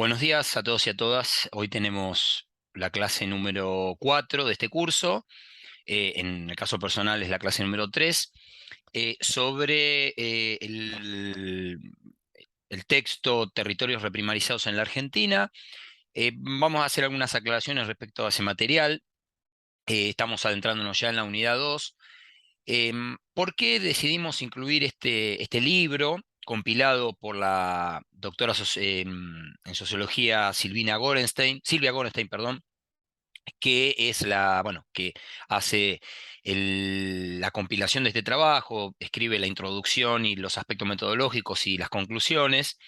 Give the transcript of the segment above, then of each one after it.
Buenos días a todos y a todas. Hoy tenemos la clase número 4 de este curso. En el caso personal es la clase número 3 sobre el texto Territorios reprimarizados en la Argentina. Vamos a hacer algunas aclaraciones respecto a ese material. Estamos adentrándonos ya en la unidad 2. ¿Por qué decidimos incluir este libro compilado por la doctora en sociología Silvia Gorenstein, perdón, que es bueno, que hace la compilación de este trabajo, escribe la introducción y los aspectos metodológicos y las conclusiones?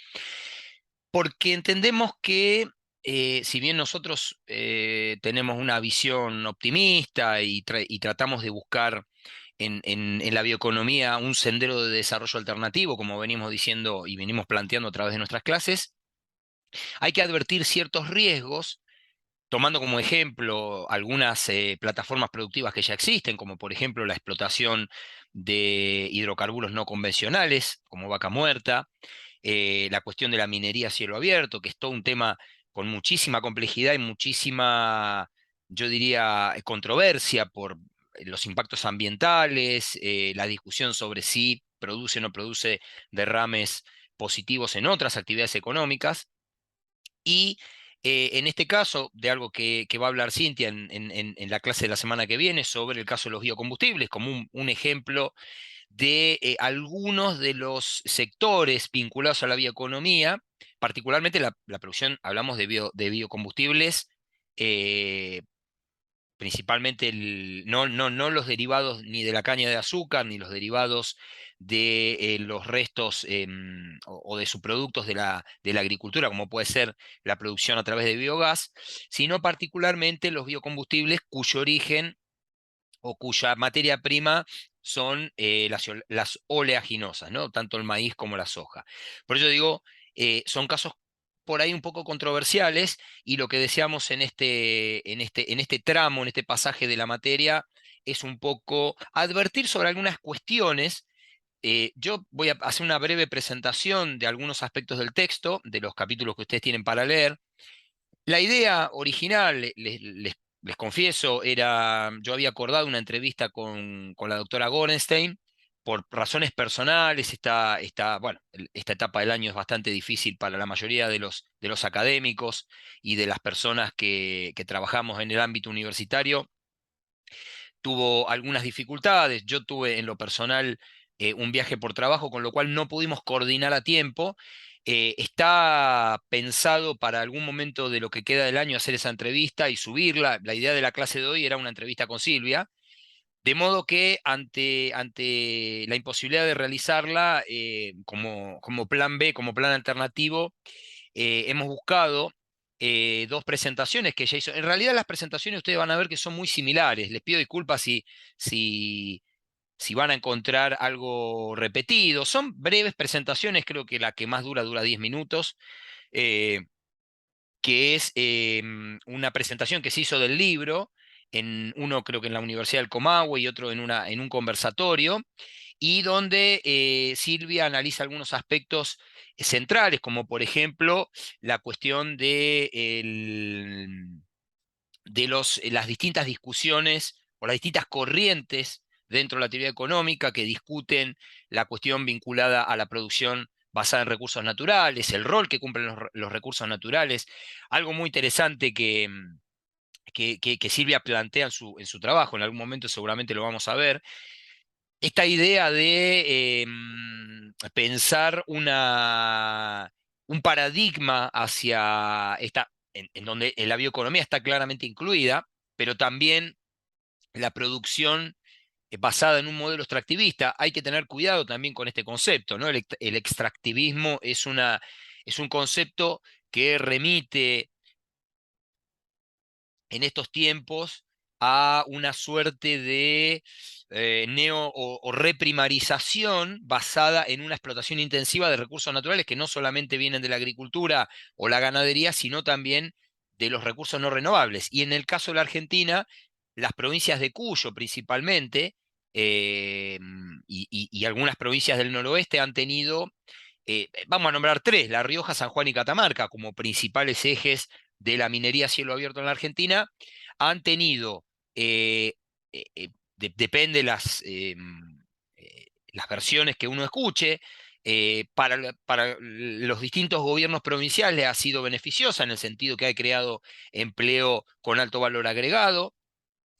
Porque entendemos que si bien nosotros tenemos una visión optimista y tratamos de buscar en la bioeconomía un sendero de desarrollo alternativo, como venimos diciendo y venimos planteando a través de nuestras clases, hay que advertir ciertos riesgos, tomando como ejemplo algunas plataformas productivas que ya existen, como por ejemplo la explotación de hidrocarburos no convencionales, como vaca muerta, la cuestión de la minería a cielo abierto, que es todo un tema con muchísima complejidad y muchísima, yo diría, controversia por los impactos ambientales, la discusión sobre si produce o no produce derrames positivos en otras actividades económicas. Y en este caso, de algo que va a hablar Cintia en la clase de la semana que viene, sobre el caso de los biocombustibles, como un ejemplo de algunos de los sectores vinculados a la bioeconomía, particularmente la producción, hablamos de biocombustibles, eh, principalmente no los derivados ni de la caña de azúcar, ni los derivados de los restos o de subproductos de la agricultura, como puede ser la producción a través de biogás, sino particularmente los biocombustibles cuyo origen o cuya materia prima son las oleaginosas, ¿no? Tanto el maíz como la soja. Por eso digo, son casos por ahí un poco controversiales, y lo que deseamos en este tramo, en este pasaje de la materia, es un poco advertir sobre algunas cuestiones. Yo voy a hacer una breve presentación de algunos aspectos del texto, de los capítulos que ustedes tienen para leer. La idea original, les confieso, yo había acordado una entrevista con la doctora Gorenstein. Por razones personales, bueno, esta etapa del año es bastante difícil para la mayoría de los académicos y de las personas que trabajamos en el ámbito universitario. Tuvo algunas dificultades. Yo tuve en lo personal un viaje por trabajo, con lo cual no pudimos coordinar a tiempo. Está pensado para algún momento de lo que queda del año hacer esa entrevista y subirla. La idea de la clase de hoy era una entrevista con Silvia, de modo que ante la imposibilidad de realizarla, como plan B, como plan alternativo, hemos buscado dos presentaciones que ella hizo. En realidad las presentaciones ustedes van a ver que son muy similares. Les pido disculpas si, si van a encontrar algo repetido. Son breves presentaciones, creo que la que más dura 10 minutos, eh, que es una presentación que se hizo del libro, uno creo que en la Universidad del Comahue y otro en un conversatorio, y donde Silvia analiza algunos aspectos centrales, como por ejemplo la cuestión de las distintas discusiones o las distintas corrientes dentro de la teoría económica que discuten la cuestión vinculada a la producción basada en recursos naturales, el rol que cumplen los recursos naturales. Algo muy interesante que Silvia plantea en su trabajo, en algún momento seguramente lo vamos a ver, esta idea de pensar un paradigma hacia en donde la bioeconomía está claramente incluida, pero también la producción basada en un modelo extractivista. Hay que tener cuidado también con este concepto, ¿no? El extractivismo es un concepto que remite en estos tiempos a una suerte de neo o reprimarización basada en una explotación intensiva de recursos naturales que no solamente vienen de la agricultura o la ganadería, sino también de los recursos no renovables. Y en el caso de la Argentina, las provincias de Cuyo principalmente, y algunas provincias del noroeste han tenido vamos a nombrar tres: La Rioja, San Juan y Catamarca, como principales ejes de la minería a cielo abierto en la Argentina, han tenido, depende las versiones que uno escuche, para los distintos gobiernos provinciales ha sido beneficiosa en el sentido que ha creado empleo con alto valor agregado,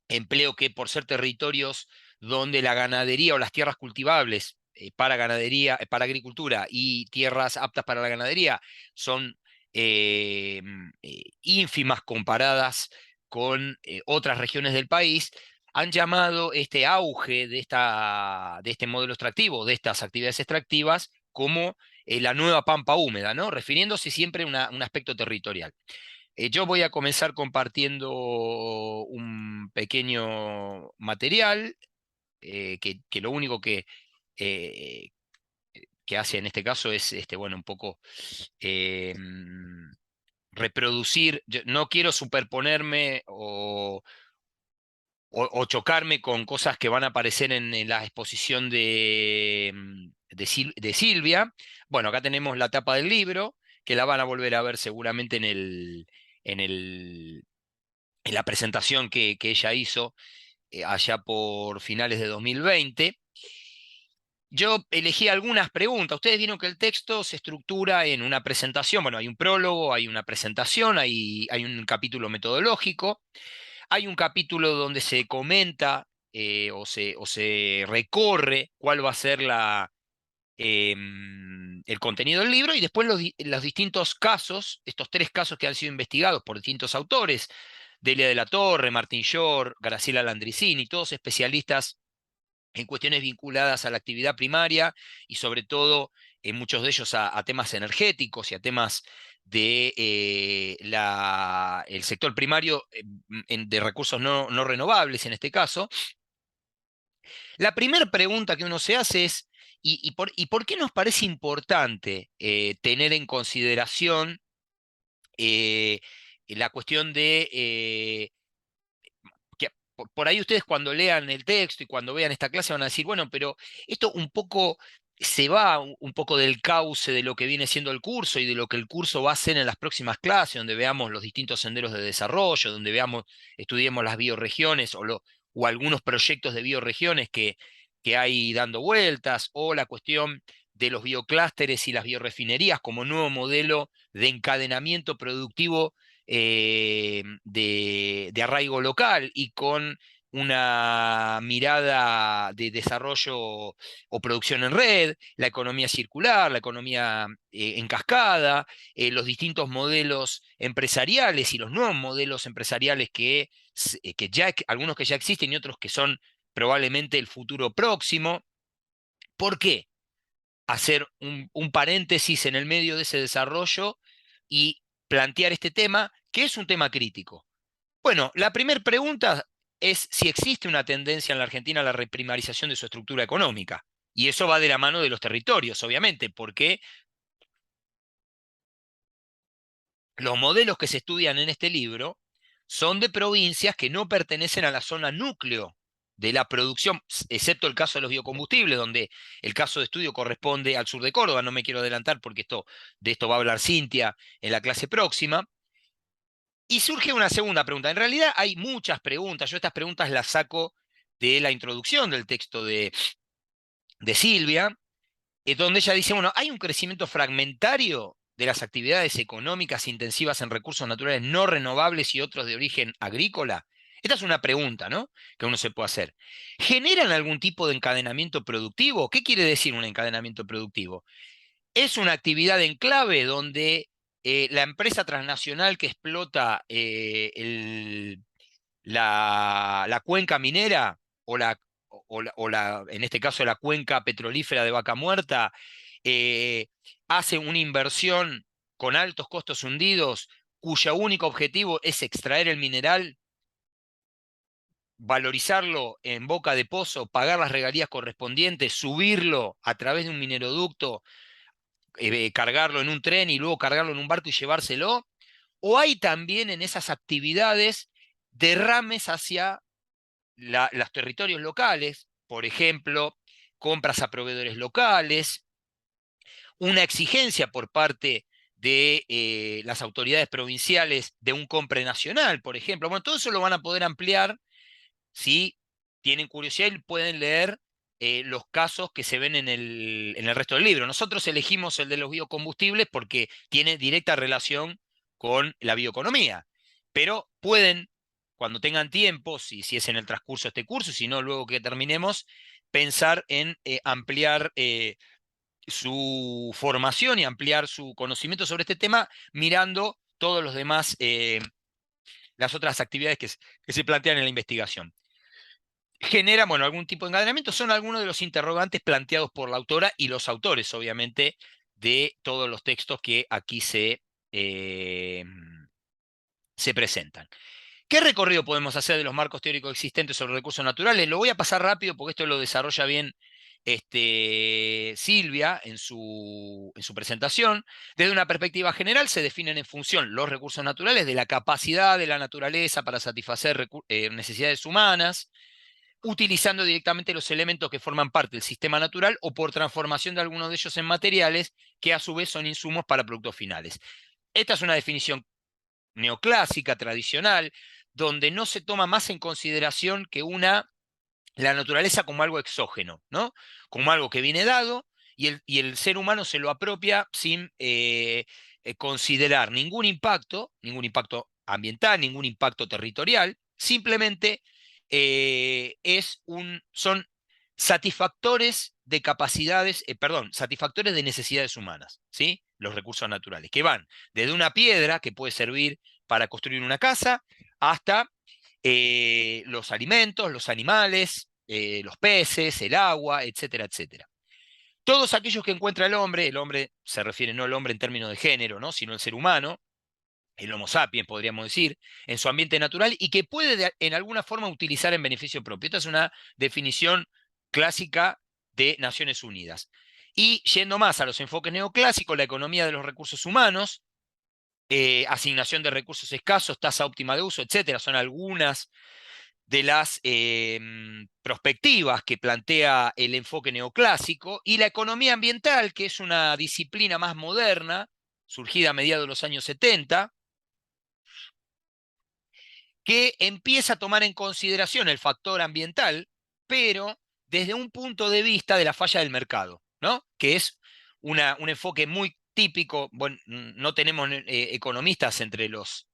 empleo que por ser territorios donde la ganadería o las tierras cultivables para ganadería, para agricultura y tierras aptas para la ganadería son ínfimas comparadas con otras regiones del país, han llamado este auge de este modelo extractivo, de estas actividades extractivas, como la nueva pampa húmeda, ¿no? Refiriéndose siempre a un aspecto territorial. Yo voy a comenzar compartiendo un pequeño material que lo único eh, que hace en este caso es, bueno, un poco reproducir. No quiero superponerme o chocarme con cosas que van a aparecer en la exposición de Silvia. Bueno, acá tenemos la tapa del libro, que la van a volver a ver seguramente en el en la presentación que ella hizo allá por finales de 2020. Yo elegí algunas preguntas. Ustedes vieron que el texto se estructura en una presentación. Bueno, hay un prólogo, hay una presentación, hay un capítulo metodológico, hay un capítulo donde se comenta o se recorre cuál va a ser el contenido del libro, y después los distintos casos, estos tres casos que han sido investigados por distintos autores: Delia de la Torre, Martín Shore, Graciela Landricini, todos especialistas en cuestiones vinculadas a la actividad primaria y sobre todo en muchos de ellos a temas energéticos y a temas de el sector primario de recursos no renovables en este caso. La primera pregunta que uno se hace es, ¿y por qué nos parece importante tener en consideración eh, la cuestión de que por ahí ustedes cuando lean el texto y cuando vean esta clase van a decir, bueno, pero esto un poco se va un poco del cauce de lo que viene siendo el curso y de lo que el curso va a hacer en las próximas clases, donde veamos los distintos senderos de desarrollo, donde estudiemos las bioregiones o algunos proyectos de bioregiones que hay dando vueltas, o la cuestión de los bioclústeres y las biorefinerías como nuevo modelo de encadenamiento productivo de arraigo local y con una mirada de desarrollo o producción en red, la economía circular, la economía en cascada, los distintos modelos empresariales y los nuevos modelos empresariales que ya, algunos que ya existen y otros que son probablemente el futuro próximo. ¿Por qué hacer un paréntesis en el medio de ese desarrollo y plantear este tema, que es un tema crítico? Bueno, la primera pregunta es si existe una tendencia en la Argentina a la reprimarización de su estructura económica. Y eso va de la mano de los territorios, obviamente, porque los modelos que se estudian en este libro son de provincias que no pertenecen a la zona núcleo de la producción, excepto el caso de los biocombustibles, donde el caso de estudio corresponde al sur de Córdoba. No me quiero adelantar porque de esto va a hablar Cintia en la clase próxima. Y surge una segunda pregunta. En realidad hay muchas preguntas. Yo estas preguntas las saco de la introducción del texto de Silvia, donde ella dice, bueno, hay un crecimiento fragmentario de las actividades económicas intensivas en recursos naturales no renovables y otros de origen agrícola. Esta es una pregunta, ¿no?, que uno se puede hacer. ¿Generan algún tipo de encadenamiento productivo? ¿Qué quiere decir un encadenamiento productivo? Es una actividad en clave donde la empresa transnacional que explota la cuenca minera en este caso la cuenca petrolífera de Vaca Muerta, eh, hace una inversión con altos costos hundidos, cuyo único objetivo es extraer el mineral, valorizarlo en boca de pozo, pagar las regalías correspondientes, subirlo a través de un mineroducto, cargarlo en un tren y luego cargarlo en un barco y llevárselo. ¿O hay también en esas actividades derrames hacia los territorios locales, por ejemplo, compras a proveedores locales, una exigencia por parte de las autoridades provinciales de un compre nacional, por ejemplo. Bueno, todo eso lo van a poder ampliar si tienen curiosidad y pueden leer los casos que se ven en el resto del libro. Nosotros elegimos el de los biocombustibles porque tiene directa relación con la bioeconomía, pero pueden, cuando tengan tiempo, si es en el transcurso de este curso, si no, luego que terminemos, pensar en ampliar su formación y ampliar su conocimiento sobre este tema mirando todos los demás, las otras actividades que se plantean en la investigación. Generan, bueno, algún tipo de encadenamiento, son algunos de los interrogantes planteados por la autora y los autores, obviamente, de todos los textos que aquí eh, se presentan. ¿Qué recorrido podemos hacer de los marcos teóricos existentes sobre recursos naturales? Lo voy a pasar rápido porque esto lo desarrolla bien Silvia en su presentación. Desde una perspectiva general se definen en función los recursos naturales de la capacidad de la naturaleza para satisfacer necesidades humanas, utilizando directamente los elementos que forman parte del sistema natural o por transformación de algunos de ellos en materiales que a su vez son insumos para productos finales. Esta es una definición neoclásica, tradicional, donde no se toma más en consideración que la naturaleza como algo exógeno, ¿no? Como algo que viene dado y el ser humano se lo apropia sin considerar ningún impacto ambiental, ningún impacto territorial, simplemente son satisfactores de capacidades, perdón, satisfactores de necesidades humanas, ¿sí? Los recursos naturales, que van desde una piedra que puede servir para construir una casa hasta los alimentos, los animales, los peces, el agua, etcétera, etcétera. Todos aquellos que encuentra el hombre se refiere no al hombre en términos de género, ¿no? Sino el ser humano, el Homo sapiens, podríamos decir, en su ambiente natural y que puede en alguna forma utilizar en beneficio propio. Esta es una definición clásica de Naciones Unidas. Y yendo más a los enfoques neoclásicos, la economía de los recursos humanos, asignación de recursos escasos, tasa óptima de uso, etcétera, son algunas de las perspectivas que plantea el enfoque neoclásico, y la economía ambiental, que es una disciplina más moderna, surgida a mediados de los años 70, que empieza a tomar en consideración el factor ambiental, pero desde un punto de vista de la falla del mercado, ¿no? Que es un enfoque muy típico. Bueno, no tenemos economistas entre los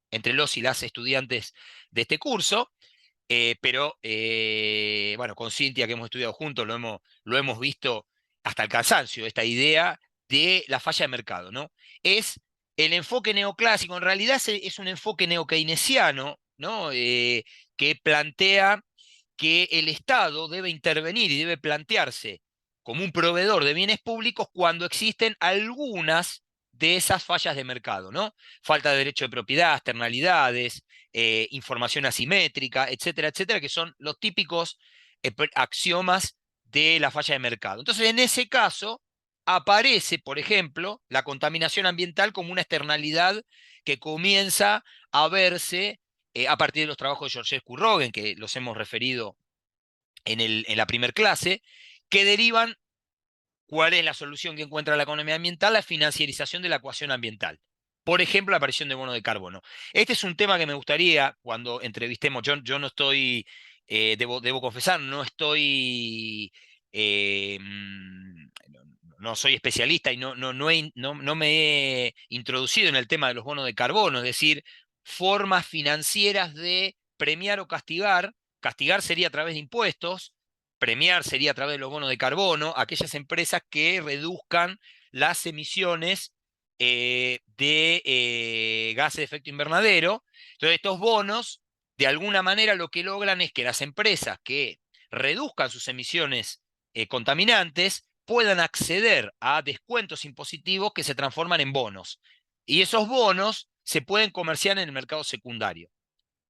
y las estudiantes de este curso, pero bueno, con Cintia, que hemos estudiado juntos, lo hemos visto hasta el cansancio, esta idea de la falla de mercado, ¿no? Es el enfoque neoclásico, en realidad es un enfoque neokeynesiano, ¿no? Que plantea que el Estado debe intervenir y debe plantearse como un proveedor de bienes públicos cuando existen algunas de esas fallas de mercado, ¿no? Falta de derecho de propiedad, externalidades, información asimétrica, etcétera, etcétera, que son los típicos axiomas de la falla de mercado. Entonces, en ese caso, aparece, por ejemplo, la contaminación ambiental como una externalidad que comienza a verse a partir de los trabajos de Georgescu y Rogen, que los hemos referido en la primer clase, que derivan cuál es la solución que encuentra la economía ambiental, la financiarización de la ecuación ambiental. Por ejemplo, la aparición de bono de carbono. Este es un tema que me gustaría, cuando entrevistemos, yo no estoy, debo confesar, no estoy, no soy especialista y no me he introducido en el tema de los bonos de carbono, es decir, formas financieras de premiar o castigar. Castigar sería a través de impuestos, premiar sería a través de los bonos de carbono, aquellas empresas que reduzcan las emisiones de gases de efecto invernadero. Entonces, estos bonos, de alguna manera, lo que logran es que las empresas que reduzcan sus emisiones contaminantes puedan acceder a descuentos impositivos que se transforman en bonos. Y esos bonos se pueden comerciar en el mercado secundario.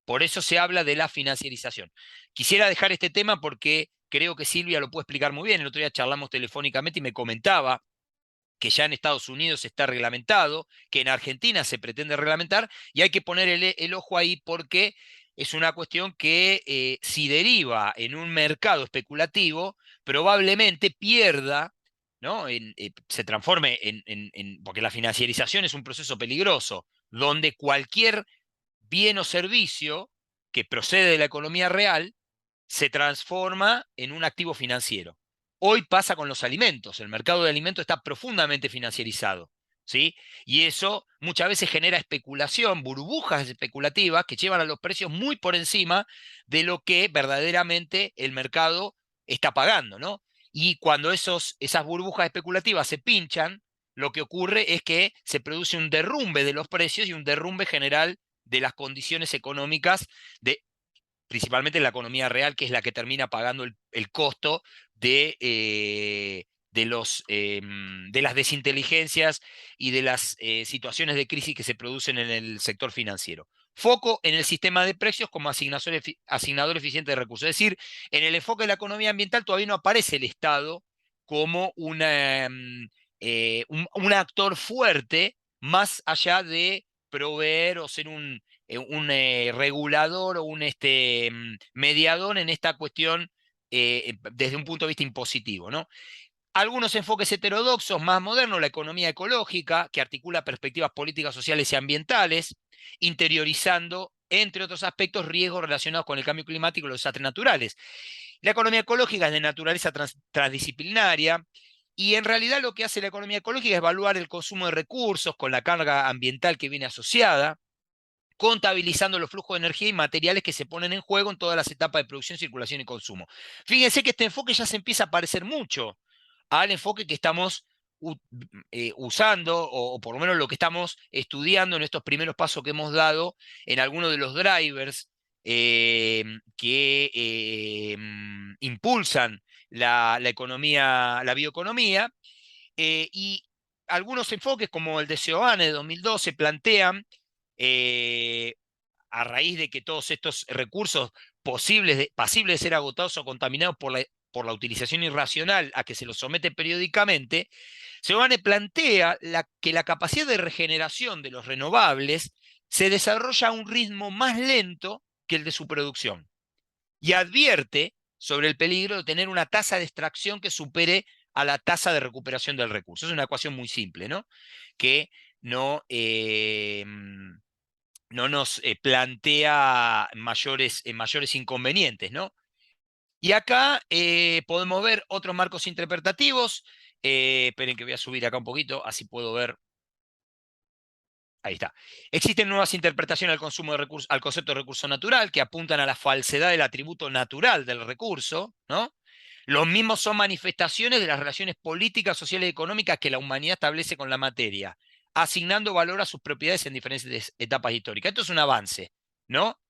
Por eso se habla de la financiarización. Quisiera dejar este tema porque creo que Silvia lo puede explicar muy bien. El otro día charlamos telefónicamente y me comentaba que ya en Estados Unidos está reglamentado, que en Argentina se pretende reglamentar, y hay que poner el ojo ahí porque es una cuestión que si deriva en un mercado especulativo, probablemente pierda ¿no? Se transforme porque la financiarización es un proceso peligroso, donde cualquier bien o servicio que procede de la economía real se transforma en un activo financiero. Hoy pasa con los alimentos. El mercado de alimentos está profundamente financiarizado, ¿sí? Y eso muchas veces genera especulación, burbujas especulativas que llevan a los precios muy por encima de lo que verdaderamente el mercado está pagando, ¿no? Y cuando esas burbujas especulativas se pinchan, lo que ocurre es que se produce un derrumbe de los precios y un derrumbe general de las condiciones económicas de, principalmente la economía real, que es la que termina pagando el costo de las desinteligencias y de las situaciones de crisis que se producen en el sector financiero. Foco en el sistema de precios como asignador eficiente de recursos. Es decir, en el enfoque de la economía ambiental todavía no aparece el Estado como un actor fuerte más allá de proveer o ser un regulador o un mediador en esta cuestión desde un punto de vista impositivo, ¿no? Algunos enfoques heterodoxos más modernos, la economía ecológica, que articula perspectivas políticas, sociales y ambientales, interiorizando, entre otros aspectos, riesgos relacionados con el cambio climático y los desastres naturales. La economía ecológica es de naturaleza transdisciplinaria, y en realidad lo que hace la economía ecológica es evaluar el consumo de recursos con la carga ambiental que viene asociada, contabilizando los flujos de energía y materiales que se ponen en juego en todas las etapas de producción, circulación y consumo. Fíjense que este enfoque ya se empieza a parecer mucho al enfoque que estamos usando, o por lo menos lo que estamos estudiando en estos primeros pasos que hemos dado en algunos de los drivers que impulsan la economía, la bioeconomía, y algunos enfoques como el de Seoane de 2012 plantean, eh, a raíz de que todos estos recursos pasibles de ser agotados o contaminados por la utilización irracional a que se los somete periódicamente, Seoane plantea que la capacidad de regeneración de los renovables se desarrolla a un ritmo más lento que el de su producción, y advierte sobre el peligro de tener una tasa de extracción que supere a la tasa de recuperación del recurso. Es una ecuación muy simple, ¿no? Que no, no nos plantea mayores inconvenientes, ¿no? Y acá podemos ver otros marcos interpretativos. Esperen que voy a subir acá un poquito, así puedo ver. Ahí está. Existen nuevas interpretaciones al consumo de recursos, al concepto de recurso natural, que apuntan a la falsedad del atributo natural del recurso, ¿no? Los mismos son manifestaciones de las relaciones políticas, sociales y económicas que la humanidad establece con la materia, asignando valor a sus propiedades en diferentes etapas históricas. Esto es un avance, ¿no?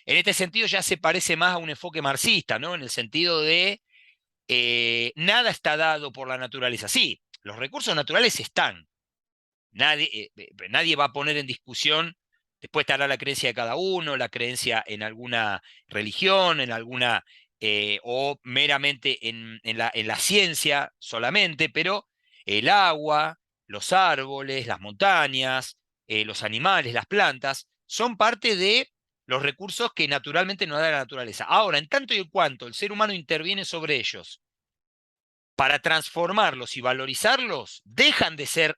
En este sentido ya se parece más a un enfoque marxista, ¿no? En el sentido de nada está dado por la naturaleza. Sí, los recursos naturales están. Nadie va a poner en discusión, después estará la creencia de cada uno, la creencia en alguna religión, o meramente en la ciencia solamente, pero el agua, los árboles, las montañas, los animales, las plantas, son parte de los recursos que naturalmente nos da la naturaleza. Ahora, en tanto y en cuanto el ser humano interviene sobre ellos para transformarlos y valorizarlos, dejan de ser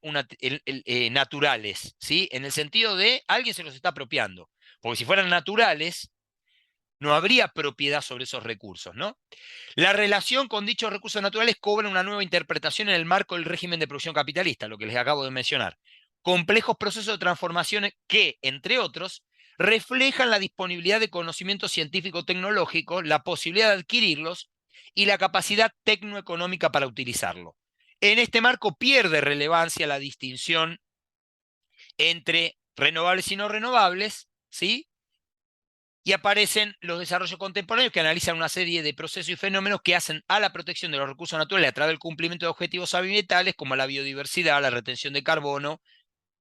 naturales, ¿sí? En el sentido de alguien se los está apropiando. Porque si fueran naturales, no habría propiedad sobre esos recursos, ¿no? La relación con dichos recursos naturales cobra una nueva interpretación en el marco del régimen de producción capitalista, lo que les acabo de mencionar. Complejos procesos de transformación que, entre otros, reflejan la disponibilidad de conocimiento científico-tecnológico, la posibilidad de adquirirlos y la capacidad tecnoeconómica para utilizarlo. En este marco pierde relevancia la distinción entre renovables y no renovables, ¿sí? Y aparecen los desarrollos contemporáneos que analizan una serie de procesos y fenómenos que hacen a la protección de los recursos naturales a través del cumplimiento de objetivos ambientales como la biodiversidad, la retención de carbono,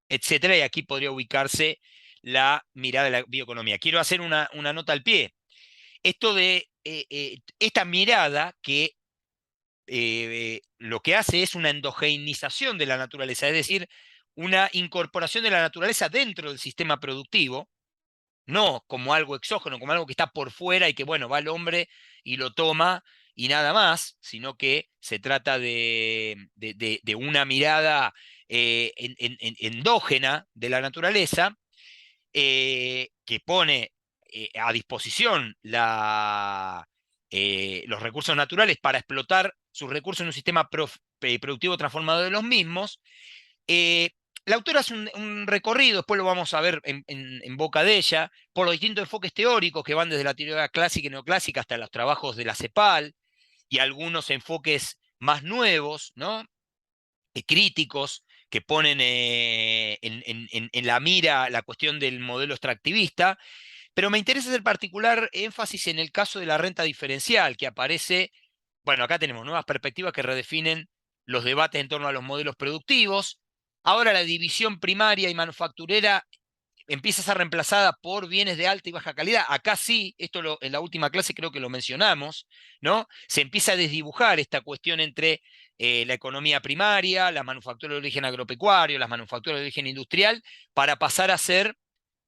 etcétera. Y aquí podría ubicarse la mirada de la bioeconomía. Quiero hacer una nota al pie. Esta mirada que lo que hace es una endogeinización de la naturaleza, es decir, una incorporación de la naturaleza dentro del sistema productivo, no como algo exógeno, como algo que está por fuera y que, bueno, va el hombre y lo toma y nada más, sino que se trata de una mirada endógena de la naturaleza, que pone a disposición los recursos naturales para explotar sus recursos en un sistema productivo transformado de los mismos. eh, la autora hace un recorrido, después lo vamos a ver en boca de ella, por los distintos enfoques teóricos que van desde la teoría clásica y neoclásica hasta los trabajos de la CEPAL y algunos enfoques más nuevos, ¿no? Críticos que ponen en la mira la cuestión del modelo extractivista, pero me interesa hacer particular énfasis en el caso de la renta diferencial, que aparece, bueno, acá tenemos nuevas perspectivas que redefinen los debates en torno a los modelos productivos. Ahora la división primaria y manufacturera empieza a ser reemplazada por bienes de alta y baja calidad. Acá sí, en la última clase creo que lo mencionamos, ¿no? Se empieza a desdibujar esta cuestión entre la economía primaria, la manufactura de origen agropecuario, las manufacturas de origen industrial, para pasar a ser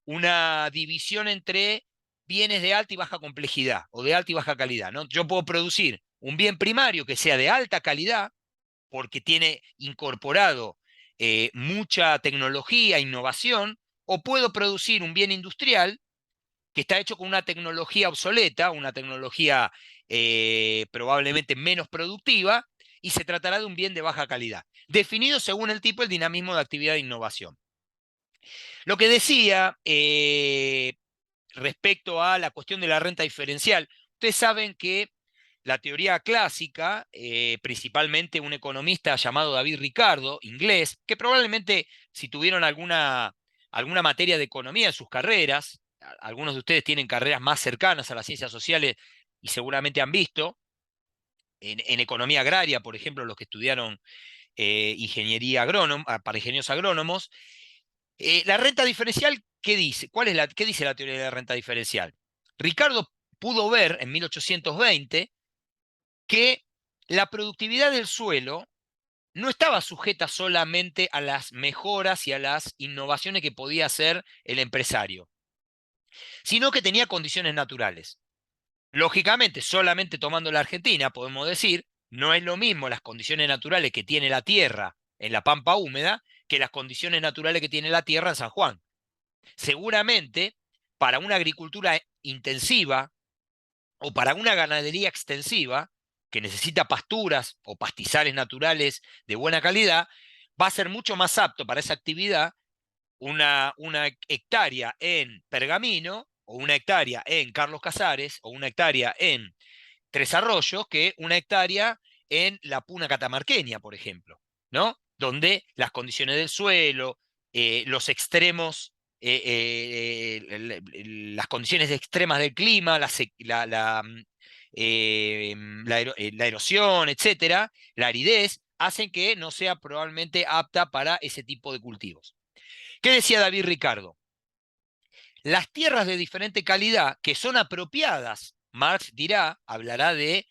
una división entre bienes de alta y baja complejidad o de alta y baja calidad, ¿no? Yo puedo producir un bien primario que sea de alta calidad porque tiene incorporado mucha tecnología, innovación, o puedo producir un bien industrial que está hecho con una tecnología obsoleta, una tecnología probablemente menos productiva, y se tratará de un bien de baja calidad, definido según el tipo, el dinamismo de actividad de innovación. Lo que decía respecto a la cuestión de la renta diferencial, ustedes saben que la teoría clásica, principalmente un economista llamado David Ricardo, inglés, que probablemente si tuvieron alguna materia de economía en sus carreras, algunos de ustedes tienen carreras más cercanas a las ciencias sociales y seguramente han visto, en economía agraria, por ejemplo, los que estudiaron ingeniería agrónoma, para ingenieros agrónomos, la renta diferencial, ¿qué dice? ¿Qué dice la teoría de la renta diferencial? Ricardo pudo ver en 1820 que la productividad del suelo no estaba sujeta solamente a las mejoras y a las innovaciones que podía hacer el empresario, sino que tenía condiciones naturales. Lógicamente, solamente tomando la Argentina, podemos decir, no es lo mismo las condiciones naturales que tiene la tierra en la pampa húmeda que las condiciones naturales que tiene la tierra en San Juan. Seguramente, para una agricultura intensiva o para una ganadería extensiva, que necesita pasturas o pastizales naturales de buena calidad, va a ser mucho más apto para esa actividad una hectárea en Pergamino, o una hectárea en Carlos Casares, o una hectárea en Tres Arroyos, que una hectárea en la Puna Catamarqueña, por ejemplo, ¿no? Donde las condiciones del suelo, los extremos, las condiciones extremas del clima, la erosión, etcétera, la aridez, hacen que no sea probablemente apta para ese tipo de cultivos. ¿Qué decía David Ricardo? Las tierras de diferente calidad que son apropiadas, Marx hablará de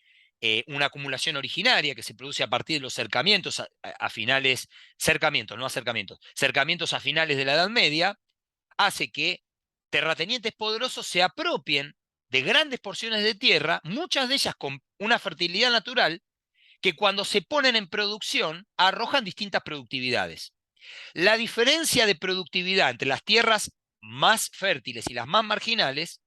una acumulación originaria que se produce a partir de los cercamientos a finales, cercamientos, no acercamientos, cercamientos a finales de la Edad Media, hace que terratenientes poderosos se apropien de grandes porciones de tierra, muchas de ellas con una fertilidad natural, que cuando se ponen en producción arrojan distintas productividades. La diferencia de productividad entre las tierras más fértiles y las más marginales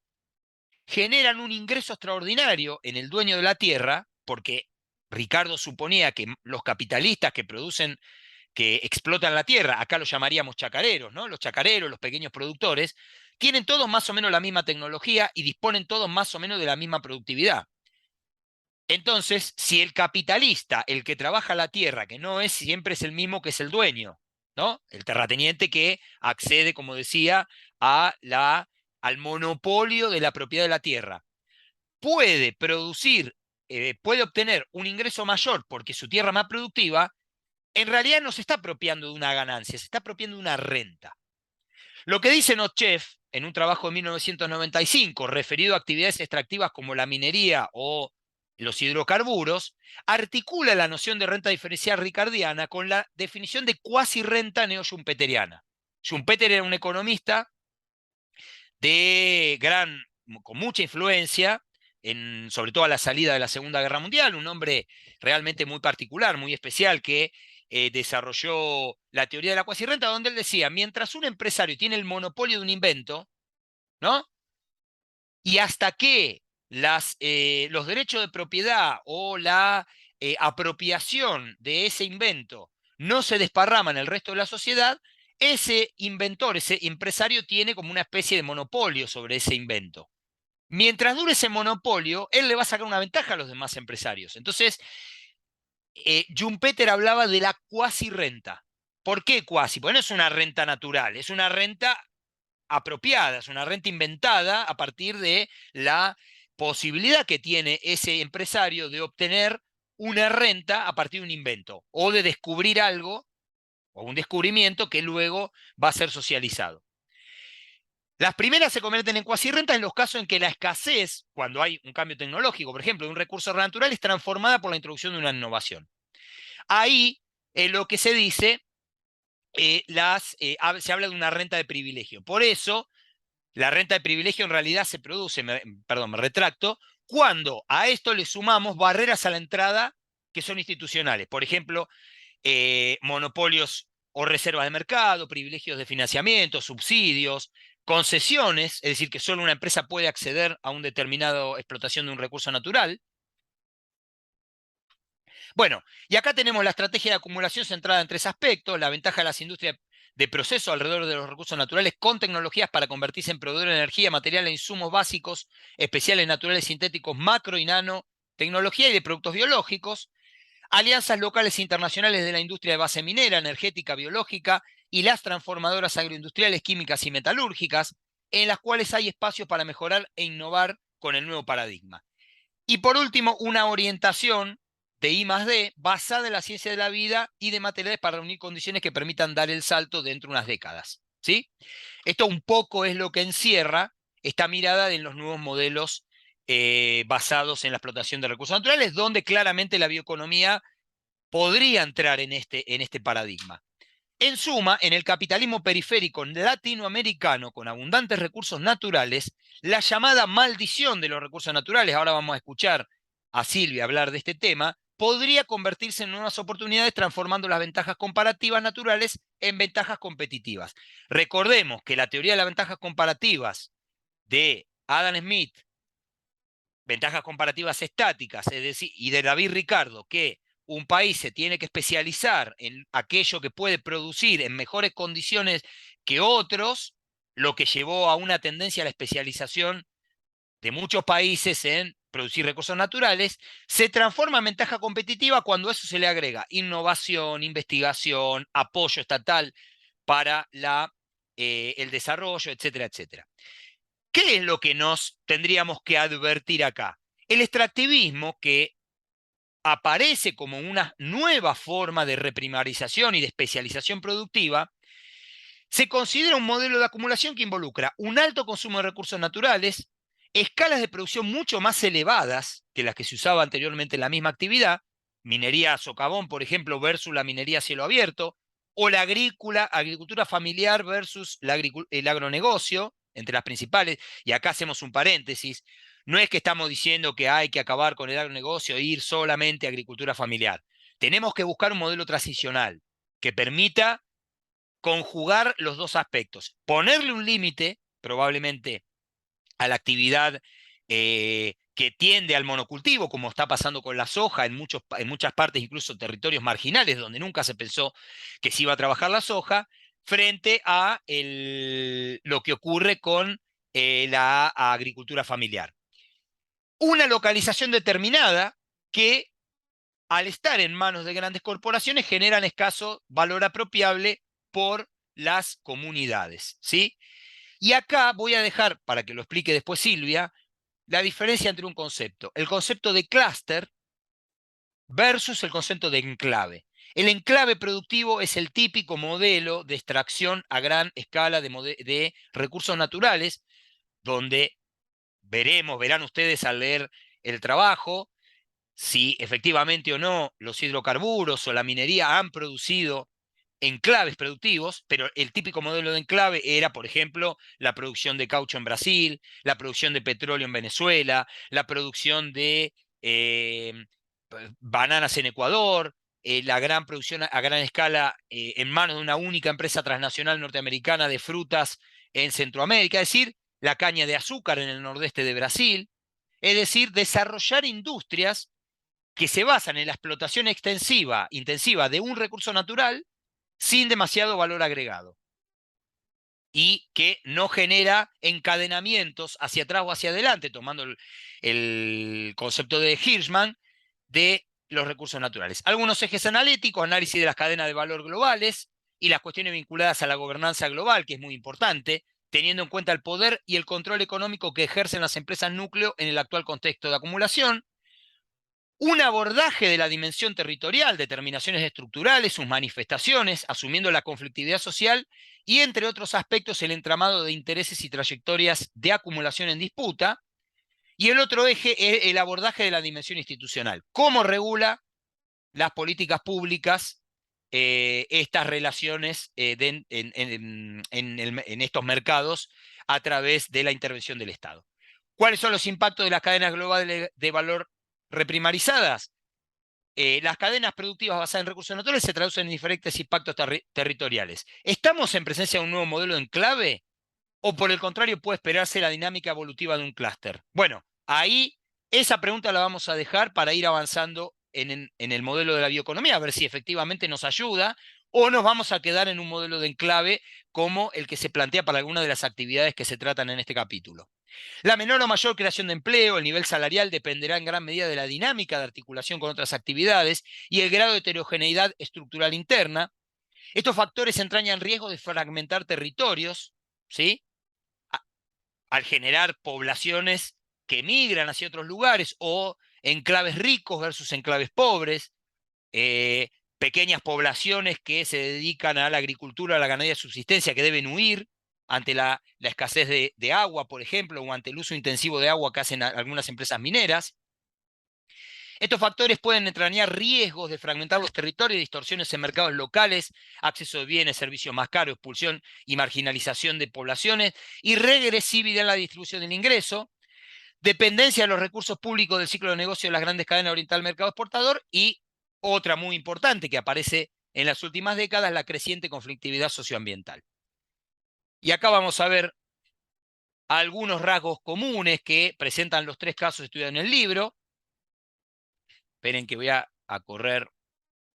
generan un ingreso extraordinario en el dueño de la tierra, porque Ricardo suponía que los capitalistas que producen, que explotan la tierra, acá los llamaríamos chacareros, ¿no? Los chacareros, los pequeños productores, tienen todos más o menos la misma tecnología y disponen todos más o menos de la misma productividad. Entonces, si el capitalista, el que trabaja la tierra, que no es siempre es el mismo que es el dueño, ¿no? El terrateniente que accede, como decía, al monopolio de la propiedad de la tierra, puede producir, puede obtener un ingreso mayor porque su tierra es más productiva, en realidad no se está apropiando de una ganancia, se está apropiando de una renta. Lo que dice Notchev en un trabajo de 1995 referido a actividades extractivas como la minería o los hidrocarburos, articula la noción de renta diferencial ricardiana con la definición de cuasi renta neo-schumpeteriana. Schumpeter era un economista con mucha influencia, sobre todo a la salida de la Segunda Guerra Mundial, un hombre realmente muy particular, muy especial, que desarrolló la teoría de la cuasirrenta, donde él decía, mientras un empresario tiene el monopolio de un invento, ¿no? Y hasta que los derechos de propiedad o la apropiación de ese invento no se desparrama en el resto de la sociedad, ese inventor, ese empresario tiene como una especie de monopolio sobre ese invento. Mientras dure ese monopolio, él le va a sacar una ventaja a los demás empresarios. Entonces, Schumpeter hablaba de la cuasi renta. ¿Por qué cuasi? Porque no es una renta natural, es una renta apropiada, es una renta inventada a partir de la posibilidad que tiene ese empresario de obtener una renta a partir de un invento o de descubrir algo o un descubrimiento que luego va a ser socializado. Las primeras se convierten en cuasi rentas en los casos en que la escasez, cuando hay un cambio tecnológico, por ejemplo, de un recurso natural, es transformada por la introducción de una innovación. Ahí lo que se dice, se habla de una renta de privilegio. Por eso, la renta de privilegio en realidad se produce, perdón, me retracto, cuando a esto le sumamos barreras a la entrada que son institucionales. Por ejemplo, monopolios o reservas de mercado, privilegios de financiamiento, subsidios, concesiones, es decir, que solo una empresa puede acceder a una determinada explotación de un recurso natural. Bueno, y acá tenemos la estrategia de acumulación centrada en tres aspectos: la ventaja de las industrias de proceso alrededor de los recursos naturales con tecnologías para convertirse en proveedores de energía, material e insumos básicos, especiales, naturales, sintéticos, macro y nano, tecnología y de productos biológicos, alianzas locales e internacionales de la industria de base minera, energética, biológica y las transformadoras agroindustriales, químicas y metalúrgicas, en las cuales hay espacios para mejorar e innovar con el nuevo paradigma. Y por último, una orientación de I+D basada en la ciencia de la vida y de materiales para reunir condiciones que permitan dar el salto dentro de unas décadas. ¿Sí? Esto un poco es lo que encierra esta mirada en los nuevos modelos basados en la explotación de recursos naturales, donde claramente la bioeconomía podría entrar en este paradigma. En suma, en el capitalismo periférico latinoamericano con abundantes recursos naturales, la llamada maldición de los recursos naturales, ahora vamos a escuchar a Silvia hablar de este tema, podría convertirse en nuevas oportunidades transformando las ventajas comparativas naturales en ventajas competitivas. Recordemos que la teoría de las ventajas comparativas de Adam Smith, ventajas comparativas estáticas, es decir, y de David Ricardo, que un país se tiene que especializar en aquello que puede producir en mejores condiciones que otros, lo que llevó a una tendencia a la especialización de muchos países en producir recursos naturales, se transforma en ventaja competitiva cuando a eso se le agrega innovación, investigación, apoyo estatal para el desarrollo, etcétera, etcétera. ¿Qué es lo que nos tendríamos que advertir acá? El extractivismo, que aparece como una nueva forma de reprimarización y de especialización productiva, se considera un modelo de acumulación que involucra un alto consumo de recursos naturales, escalas de producción mucho más elevadas que las que se usaba anteriormente en la misma actividad, minería a socavón, por ejemplo, versus la minería a cielo abierto, o la agricultura familiar versus el agronegocio, entre las principales. Y acá hacemos un paréntesis: no es que estamos diciendo que hay que acabar con el agronegocio e ir solamente a agricultura familiar. Tenemos que buscar un modelo transicional que permita conjugar los dos aspectos, ponerle un límite, probablemente, a la actividad que tiende al monocultivo, como está pasando con la soja en muchas partes, incluso territorios marginales, donde nunca se pensó que se iba a trabajar la soja, frente a lo que ocurre con la agricultura familiar. Una localización determinada que, al estar en manos de grandes corporaciones, generan escaso valor apropiable por las comunidades, ¿sí? Y acá voy a dejar, para que lo explique después Silvia, la diferencia entre un concepto: el concepto de clúster versus el concepto de enclave. El enclave productivo es el típico modelo de extracción a gran escala de recursos naturales, donde verán ustedes al leer el trabajo si efectivamente o no los hidrocarburos o la minería han producido enclaves productivos, pero el típico modelo de enclave era, por ejemplo, la producción de caucho en Brasil, la producción de petróleo en Venezuela, la producción de eh, bananas en Ecuador, la gran producción a gran escala en manos de una única empresa transnacional norteamericana de frutas en Centroamérica, es decir, la caña de azúcar en el nordeste de Brasil, es decir, desarrollar industrias que se basan en la explotación intensiva de un recurso natural sin demasiado valor agregado y que no genera encadenamientos hacia atrás o hacia adelante, tomando el concepto de Hirschman, de los recursos naturales. Algunos ejes analíticos, análisis de las cadenas de valor globales y las cuestiones vinculadas a la gobernanza global, que es muy importante, teniendo en cuenta el poder y el control económico que ejercen las empresas núcleo en el actual contexto de acumulación, un abordaje de la dimensión territorial, determinaciones estructurales, sus manifestaciones, asumiendo la conflictividad social y, entre otros aspectos, el entramado de intereses y trayectorias de acumulación en disputa. Y el otro eje es el abordaje de la dimensión institucional. ¿Cómo regula las políticas públicas estas relaciones en estos mercados a través de la intervención del Estado? ¿Cuáles son los impactos de las cadenas globales de valor reprimarizadas? Las cadenas productivas basadas en recursos naturales se traducen en diferentes impactos territoriales. ¿Estamos en presencia de un nuevo modelo de enclave? ¿O por el contrario puede esperarse la dinámica evolutiva de un clúster? Bueno, ahí esa pregunta la vamos a dejar para ir avanzando en el modelo de la bioeconomía, a ver si efectivamente nos ayuda o nos vamos a quedar en un modelo de enclave como el que se plantea para algunas de las actividades que se tratan en este capítulo. La menor o mayor creación de empleo, el nivel salarial dependerá en gran medida de la dinámica de articulación con otras actividades y el grado de heterogeneidad estructural interna. Estos factores entrañan riesgo de fragmentar territorios, ¿sí? Al generar poblaciones que migran hacia otros lugares o enclaves ricos versus enclaves pobres, eh, pequeñas poblaciones que se dedican a la agricultura, a la ganadería de subsistencia, que deben huir ante la escasez de agua, por ejemplo, o ante el uso intensivo de agua que hacen algunas empresas mineras. Estos factores pueden entrañar riesgos de fragmentar los territorios, distorsiones en mercados locales, acceso de bienes, servicios más caros, expulsión y marginalización de poblaciones y regresividad en la distribución del ingreso, dependencia de los recursos públicos del ciclo de negocio de las grandes cadenas orientales del mercado exportador y otra muy importante que aparece en las últimas décadas, la creciente conflictividad socioambiental. Y acá vamos a ver algunos rasgos comunes que presentan los tres casos estudiados en el libro. Esperen que voy a correr,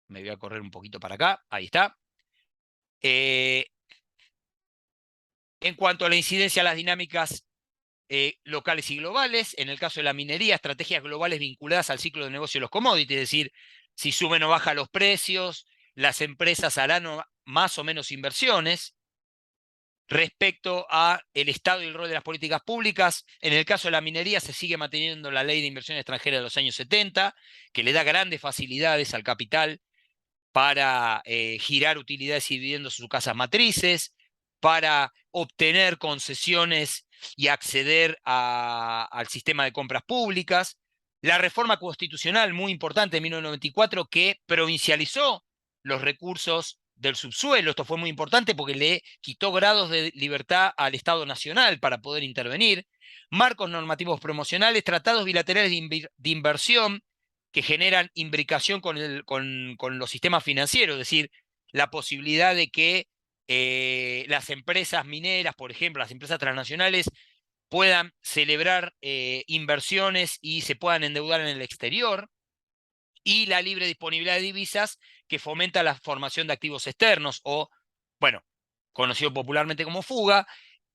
me voy a correr un poquito para acá, ahí está. En cuanto a la incidencia de las dinámicas locales y globales, en el caso de la minería, estrategias globales vinculadas al ciclo de negocio de los commodities, es decir, si suben o bajan los precios, las empresas harán más o menos inversiones. Respecto a el Estado y el rol de las políticas públicas, en el caso de la minería se sigue manteniendo la ley de inversión extranjera de los años 70, que le da grandes facilidades al capital para girar utilidades y dividendos en sus casas matrices, para obtener concesiones y acceder al sistema de compras públicas. La reforma constitucional, muy importante, en 1994, que provincializó los recursos del subsuelo. Esto fue muy importante porque le quitó grados de libertad al Estado Nacional para poder intervenir. Marcos normativos promocionales, tratados bilaterales de inversión que generan imbricación con los sistemas financieros, es decir, la posibilidad de que las empresas mineras, por ejemplo, las empresas transnacionales, puedan celebrar inversiones y se puedan endeudar en el exterior, y la libre disponibilidad de divisas que fomenta la formación de activos externos o, bueno, conocido popularmente como fuga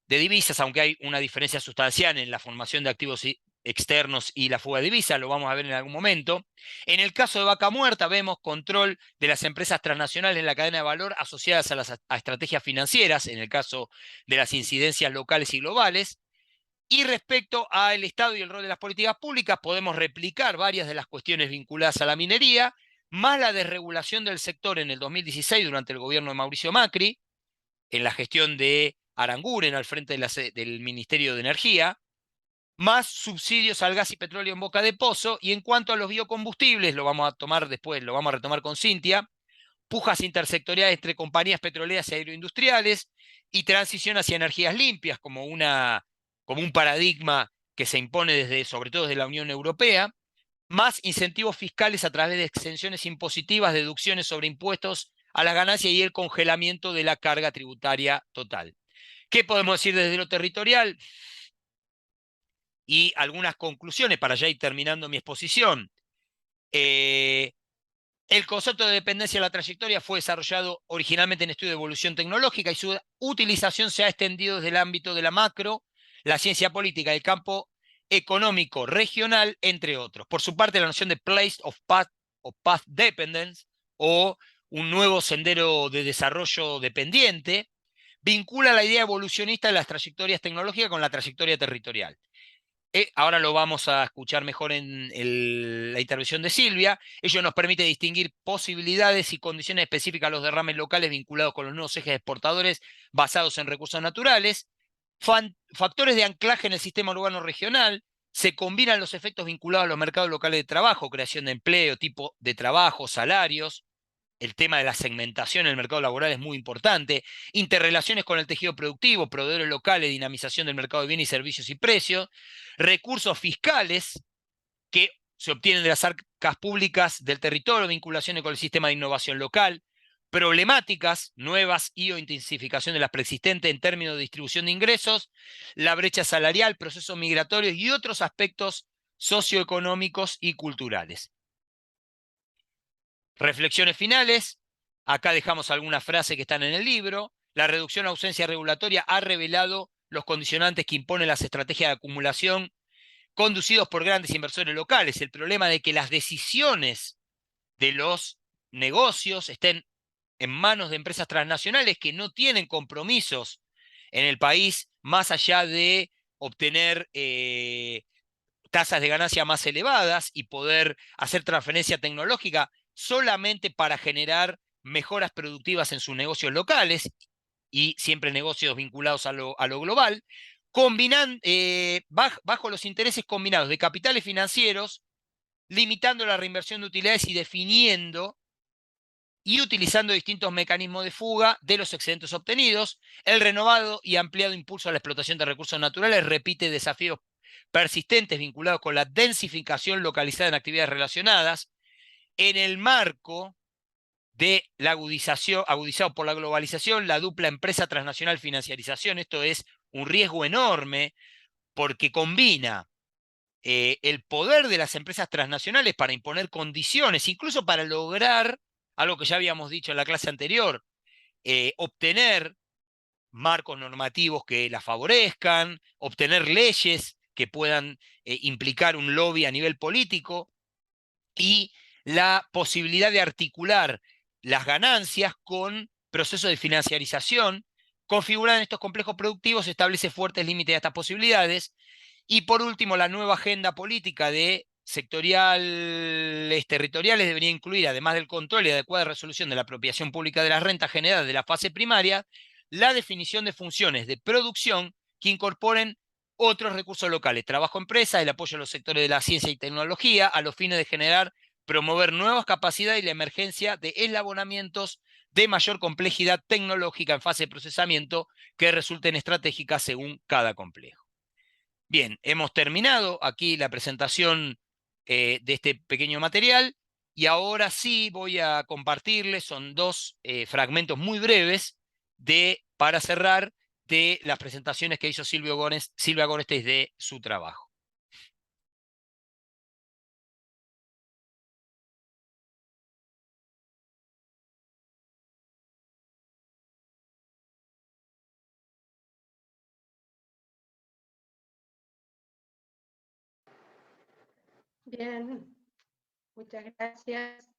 de divisas, aunque hay una diferencia sustancial en la formación de activos externos y la fuga de divisas, lo vamos a ver en algún momento. En el caso de Vaca Muerta vemos control de las empresas transnacionales en la cadena de valor asociadas a estrategias financieras, en el caso de las incidencias locales y globales. Y respecto al Estado y el rol de las políticas públicas, podemos replicar varias de las cuestiones vinculadas a la minería, más la desregulación del sector en el 2016 durante el gobierno de Mauricio Macri, en la gestión de Aranguren al frente del Ministerio de Energía, más subsidios al gas y petróleo en boca de pozo. Y en cuanto a los biocombustibles, lo vamos a tomar después, lo vamos a retomar con Cintia, pujas intersectoriales entre compañías petroleras y agroindustriales, y transición hacia energías limpias como un paradigma que se impone sobre todo desde la Unión Europea, más incentivos fiscales a través de exenciones impositivas, deducciones sobre impuestos a las ganancias y el congelamiento de la carga tributaria total. ¿Qué podemos decir desde lo territorial? Y algunas conclusiones para ya ir terminando mi exposición. El concepto de dependencia de la trayectoria fue desarrollado originalmente en estudio de evolución tecnológica y su utilización se ha extendido desde el ámbito de la macro, la ciencia política, el campo económico regional, entre otros. Por su parte, la noción de place of path o path dependence o un nuevo sendero de desarrollo dependiente vincula la idea evolucionista de las trayectorias tecnológicas con la trayectoria territorial. Ahora lo vamos a escuchar mejor en la intervención de Silvia. Ello nos permite distinguir posibilidades y condiciones específicas a los derrames locales vinculados con los nuevos ejes exportadores basados en recursos naturales. Factores de anclaje en el sistema urbano regional. Se combinan los efectos vinculados a los mercados locales de trabajo, creación de empleo, tipo de trabajo, salarios. El tema de la segmentación en el mercado laboral es muy importante. Interrelaciones con el tejido productivo, proveedores locales, dinamización del mercado de bienes y servicios y precios. Recursos fiscales que se obtienen de las arcas públicas del territorio, vinculaciones con el sistema de innovación local. Problemáticas nuevas y o intensificación de las preexistentes en términos de distribución de ingresos, la brecha salarial, procesos migratorios y otros aspectos socioeconómicos y culturales. Reflexiones finales. Acá dejamos algunas frases que están en el libro. La reducción a ausencia regulatoria ha revelado los condicionantes que imponen las estrategias de acumulación conducidos por grandes inversores locales. El problema de que las decisiones de los negocios estén en manos de empresas transnacionales que no tienen compromisos en el país más allá de obtener tasas de ganancia más elevadas y poder hacer transferencia tecnológica solamente para generar mejoras productivas en sus negocios locales y siempre negocios vinculados a lo global, bajo los intereses combinados de capitales financieros, limitando la reinversión de utilidades y definiendo y utilizando distintos mecanismos de fuga de los excedentes obtenidos. El renovado y ampliado impulso a la explotación de recursos naturales repite desafíos persistentes vinculados con la densificación localizada en actividades relacionadas, en el marco de la agudizado por la globalización, la dupla empresa transnacional financiarización. Esto es un riesgo enorme porque combina el poder de las empresas transnacionales para imponer condiciones, incluso para lograr algo que ya habíamos dicho en la clase anterior, obtener marcos normativos que la favorezcan, obtener leyes que puedan implicar un lobby a nivel político y la posibilidad de articular las ganancias con procesos de financiarización. Configurar estos complejos productivos establece fuertes límites a estas posibilidades. Y por último, la nueva agenda política de sectoriales territoriales debería incluir, además del control y adecuada resolución de la apropiación pública de las rentas generadas de la fase primaria, la definición de funciones de producción que incorporen otros recursos locales, trabajo empresa, el apoyo a los sectores de la ciencia y tecnología, a los fines de generar, promover nuevas capacidades y la emergencia de eslabonamientos de mayor complejidad tecnológica en fase de procesamiento que resulten estratégicas según cada complejo. Bien, hemos terminado aquí la presentación de este pequeño material y ahora sí voy a compartirles, son dos fragmentos muy breves para cerrar de las presentaciones que hizo Silvia Gorestes de su trabajo. Bien, muchas gracias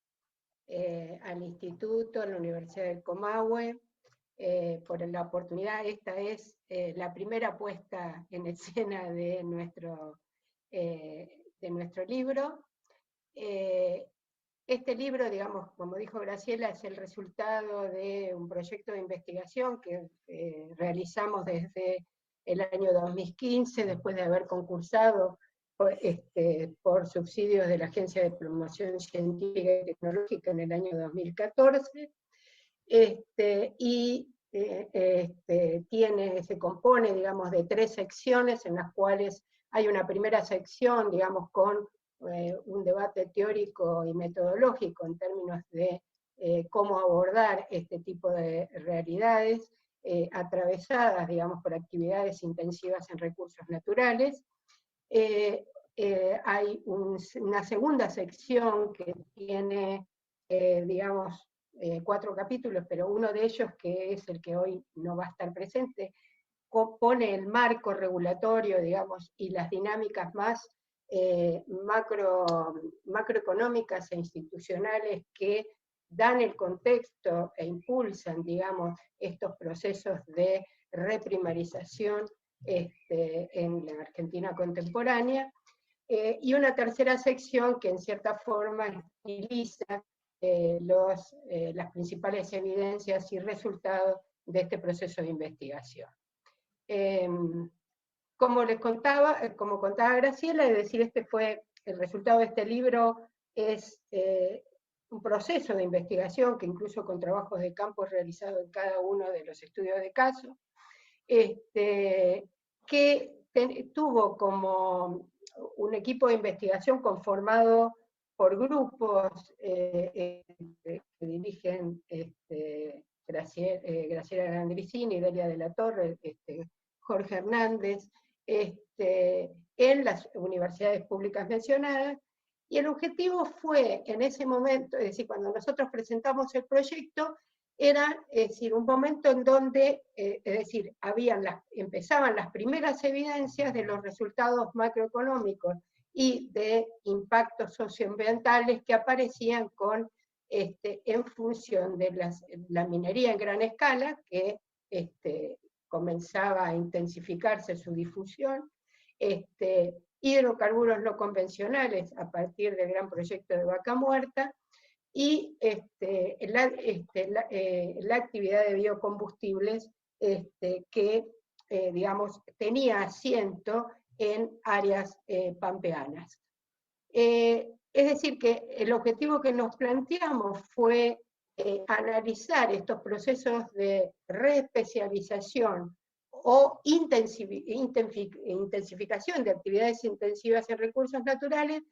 al Instituto, a la Universidad del Comahue, por la oportunidad. Esta es la primera puesta en escena de nuestro libro. Este libro, digamos, como dijo Graciela, es el resultado de un proyecto de investigación que realizamos desde el año 2015, después de haber concursado por subsidios de la Agencia de Promoción Científica y Tecnológica en el año 2014, y se compone, digamos, de 3 secciones en las cuales hay una primera sección, digamos, con un debate teórico y metodológico en términos de cómo abordar este tipo de realidades atravesadas, digamos, por actividades intensivas en recursos naturales. Hay una segunda sección que tiene, digamos, 4 capítulos, pero uno de ellos, que es el que hoy no va a estar presente, pone el marco regulatorio, digamos, y las dinámicas más macroeconómicas e institucionales que dan el contexto e impulsan, digamos, estos procesos de reprimarización en la Argentina contemporánea, y una tercera sección que en cierta forma utiliza las principales evidencias y resultados de este proceso de investigación. Como les contaba, como contaba Graciela, es decir, el resultado de este libro es un proceso de investigación que incluso con trabajos de campo realizados en cada uno de los estudios de caso, que tuvo como un equipo de investigación conformado por grupos que dirigen Graciela Landricini, Delia de la Torre, Jorge Hernández, en las universidades públicas mencionadas, y el objetivo fue, en ese momento, es decir, cuando nosotros presentamos el proyecto, era, es decir, un momento en donde, es decir, empezaban las primeras evidencias de los resultados macroeconómicos y de impactos socioambientales que aparecían en función de la minería en gran escala, que comenzaba a intensificarse su difusión, hidrocarburos no convencionales a partir del gran proyecto de Vaca Muerta, y la actividad de biocombustibles que, digamos, tenía asiento en áreas pampeanas. Es decir, que el objetivo que nos planteamos fue analizar estos procesos de reespecialización o intensificación de actividades intensivas en recursos naturales,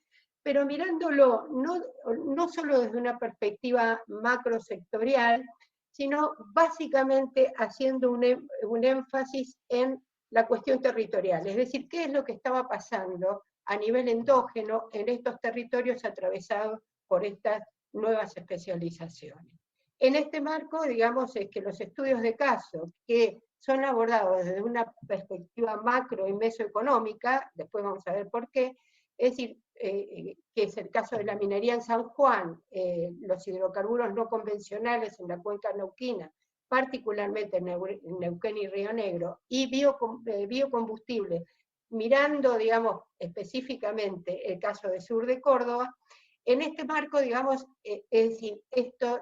pero mirándolo no solo desde una perspectiva macrosectorial, sino básicamente haciendo un énfasis en la cuestión territorial, es decir, qué es lo que estaba pasando a nivel endógeno en estos territorios atravesados por estas nuevas especializaciones. En este marco, digamos, es que los estudios de caso que son abordados desde una perspectiva macro y mesoeconómica, después vamos a ver por qué, es decir, que es el caso de la minería en San Juan, los hidrocarburos no convencionales en la cuenca neuquina, particularmente en Neuquén y Río Negro, y biocombustibles, mirando, digamos, específicamente el caso de sur de Córdoba. En este marco, digamos, es decir, estos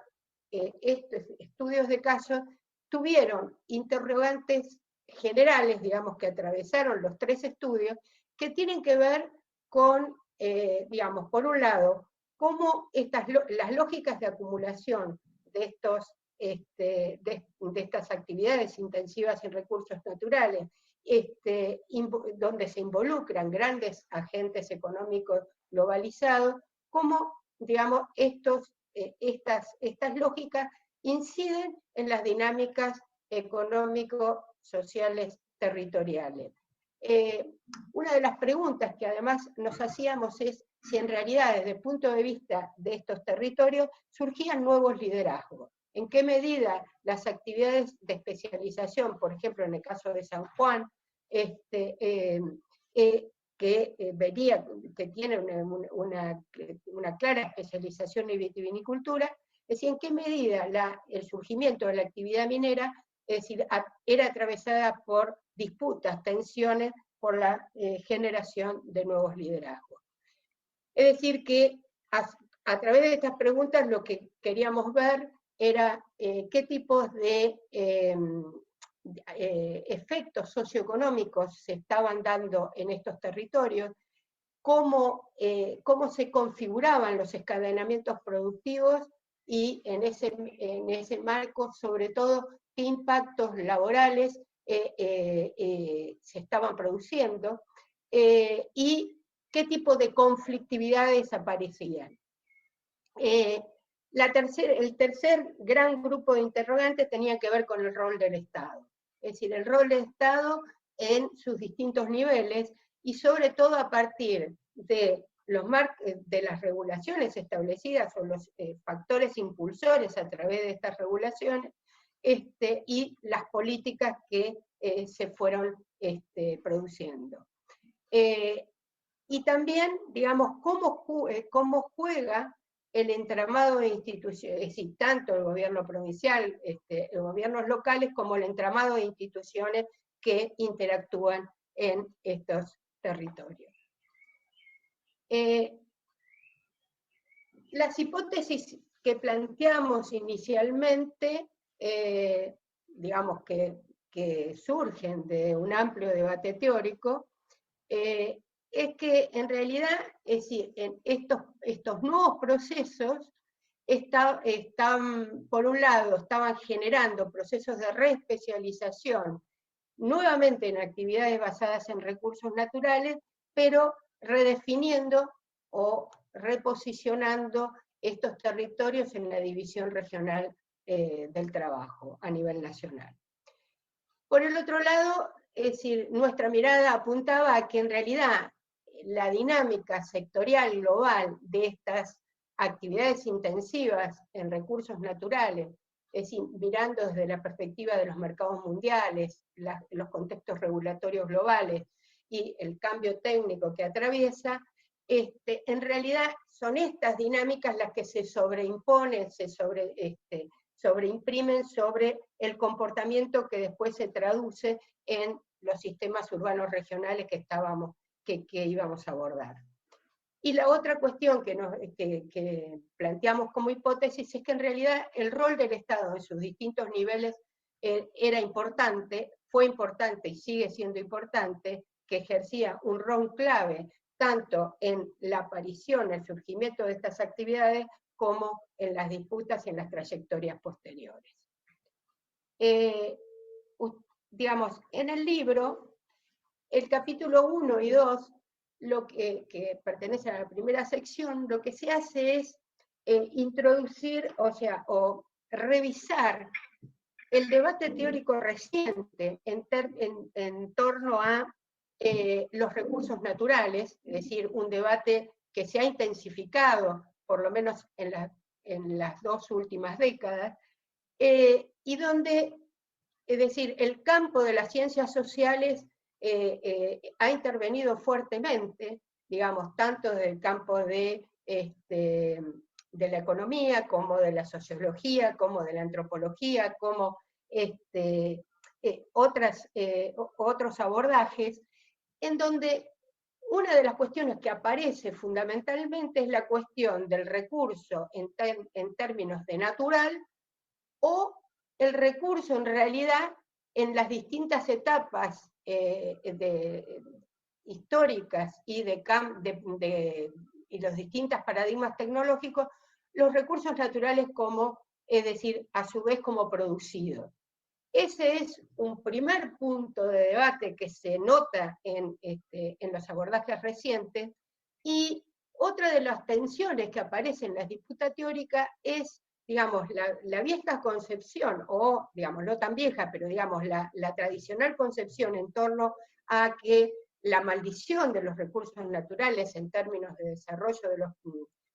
estudios de casos tuvieron interrogantes generales, digamos, que atravesaron los 3 estudios, que tienen que ver con, digamos, por un lado, cómo las lógicas de acumulación de estas actividades intensivas en recursos naturales, donde se involucran grandes agentes económicos globalizados, cómo, digamos, estas lógicas inciden en las dinámicas económico-sociales territoriales. Una de las preguntas que además nos hacíamos es si en realidad desde el punto de vista de estos territorios surgían nuevos liderazgos. ¿En qué medida las actividades de especialización, por ejemplo en el caso de San Juan, que tiene una clara especialización en vitivinicultura, es decir, en qué medida el surgimiento de la actividad minera, es decir, era atravesada por disputas, tensiones por la generación de nuevos liderazgos. Es decir, que a través de estas preguntas lo que queríamos ver era qué tipos de efectos socioeconómicos se estaban dando en estos territorios, cómo se configuraban los encadenamientos productivos y en ese marco, sobre todo, qué impactos laborales se estaban produciendo y qué tipo de conflictividades aparecían. El tercer gran grupo de interrogantes tenía que ver con el rol del Estado, es decir, el rol del Estado en sus distintos niveles y sobre todo a partir de las regulaciones establecidas o los factores impulsores a través de estas regulaciones y las políticas que se fueron produciendo. Y también, digamos, cómo juega el entramado de instituciones, es decir, tanto el gobierno provincial, los gobiernos locales, como el entramado de instituciones que interactúan en estos territorios. Las hipótesis que planteamos inicialmente, digamos que surgen de un amplio debate teórico, es que en realidad, es decir, en estos nuevos procesos por un lado, estaban generando procesos de reespecialización, nuevamente en actividades basadas en recursos naturales, pero redefiniendo o reposicionando estos territorios en la división regional del trabajo a nivel nacional. Por el otro lado, es decir, nuestra mirada apuntaba a que en realidad la dinámica sectorial global de estas actividades intensivas en recursos naturales, es decir, mirando desde la perspectiva de los mercados mundiales, los contextos regulatorios globales y el cambio técnico que atraviesa, en realidad son estas dinámicas las que se sobreimponen, sobreimprimen sobre el comportamiento que después se traduce en los sistemas urbanos regionales que íbamos a abordar. Y la otra cuestión que planteamos como hipótesis es que en realidad el rol del Estado en sus distintos niveles era importante, fue importante y sigue siendo importante, que ejercía un rol clave tanto en la aparición, el surgimiento de estas actividades, como en las disputas y en las trayectorias posteriores. Digamos, en el libro, el capítulo 1 y 2, lo que pertenece a la primera sección, lo que se hace es introducir, o revisar el debate teórico reciente en torno a los recursos naturales, es decir, un debate que se ha intensificado, por lo menos en las 2 últimas décadas, y donde, es decir, el campo de las ciencias sociales ha intervenido fuertemente, digamos, tanto desde el campo de la economía, como de la sociología, como de la antropología, como otros abordajes, en donde una de las cuestiones que aparece fundamentalmente es la cuestión del recurso en términos de natural, o el recurso en realidad en las distintas etapas históricas y los distintos paradigmas tecnológicos, los recursos naturales como, es decir, a su vez como producidos. Ese es un primer punto de debate que se nota en los abordajes recientes, y otra de las tensiones que aparece en la disputa teórica es, digamos, la vieja concepción, o, digamos, no tan vieja, pero digamos, la tradicional concepción en torno a que la maldición de los recursos naturales en términos de desarrollo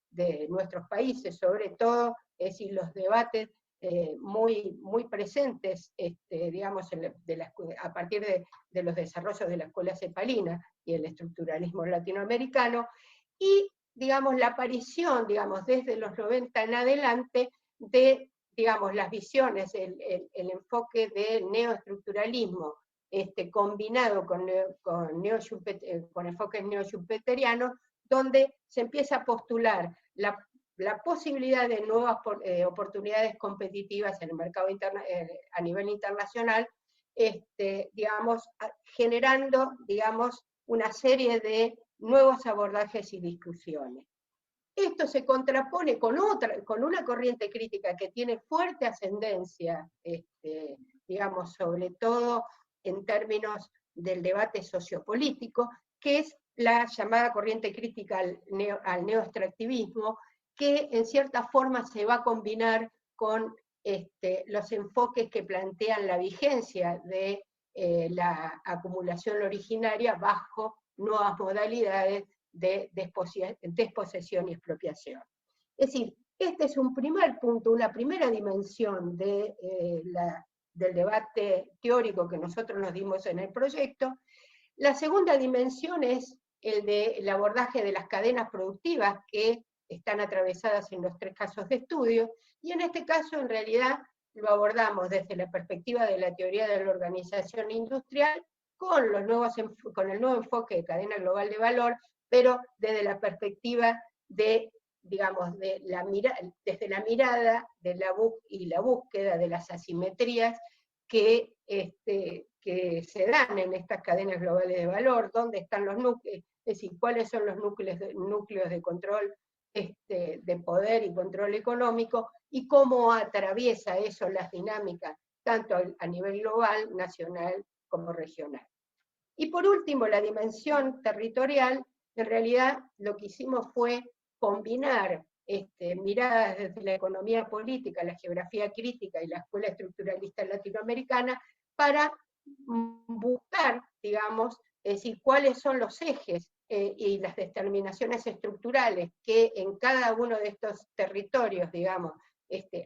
de nuestros países, sobre todo, es decir, los debates muy presentes, digamos, a partir de los desarrollos de la escuela cepalina y el estructuralismo latinoamericano, y, digamos, la aparición, digamos, desde los 90 en adelante, de, digamos, las visiones, el enfoque del neoestructuralismo, combinado con enfoques neoschumpeterianos, donde se empieza a postular la posibilidad de nuevas oportunidades competitivas en el mercado a nivel internacional, digamos, generando, digamos, una serie de nuevos abordajes y discusiones. Esto se contrapone con una corriente crítica que tiene fuerte ascendencia, digamos, sobre todo en términos del debate sociopolítico, que es la llamada corriente crítica al neoextractivismo, que en cierta forma se va a combinar con los enfoques que plantean la vigencia de la acumulación originaria bajo nuevas modalidades de desposesión y expropiación. Es decir, este es un primer punto, una primera dimensión del debate teórico que nosotros nos dimos en el proyecto. La segunda dimensión es el abordaje de las cadenas productivas que están atravesadas en los 3 casos de estudio, y en este caso en realidad lo abordamos desde la perspectiva de la teoría de la organización industrial, con el nuevo enfoque de cadena global de valor, pero desde la perspectiva de, digamos, desde la mirada de la búsqueda de las asimetrías que se dan en estas cadenas globales de valor, dónde están los núcleos, es decir, cuáles son los núcleos de control de poder y control económico, y cómo atraviesa eso las dinámicas, tanto a nivel global, nacional como regional. Y por último, la dimensión territorial. En realidad lo que hicimos fue combinar miradas desde la economía política, la geografía crítica y la escuela estructuralista latinoamericana para buscar, digamos, es decir, cuáles son los ejes y las determinaciones estructurales que en cada uno de estos territorios, digamos,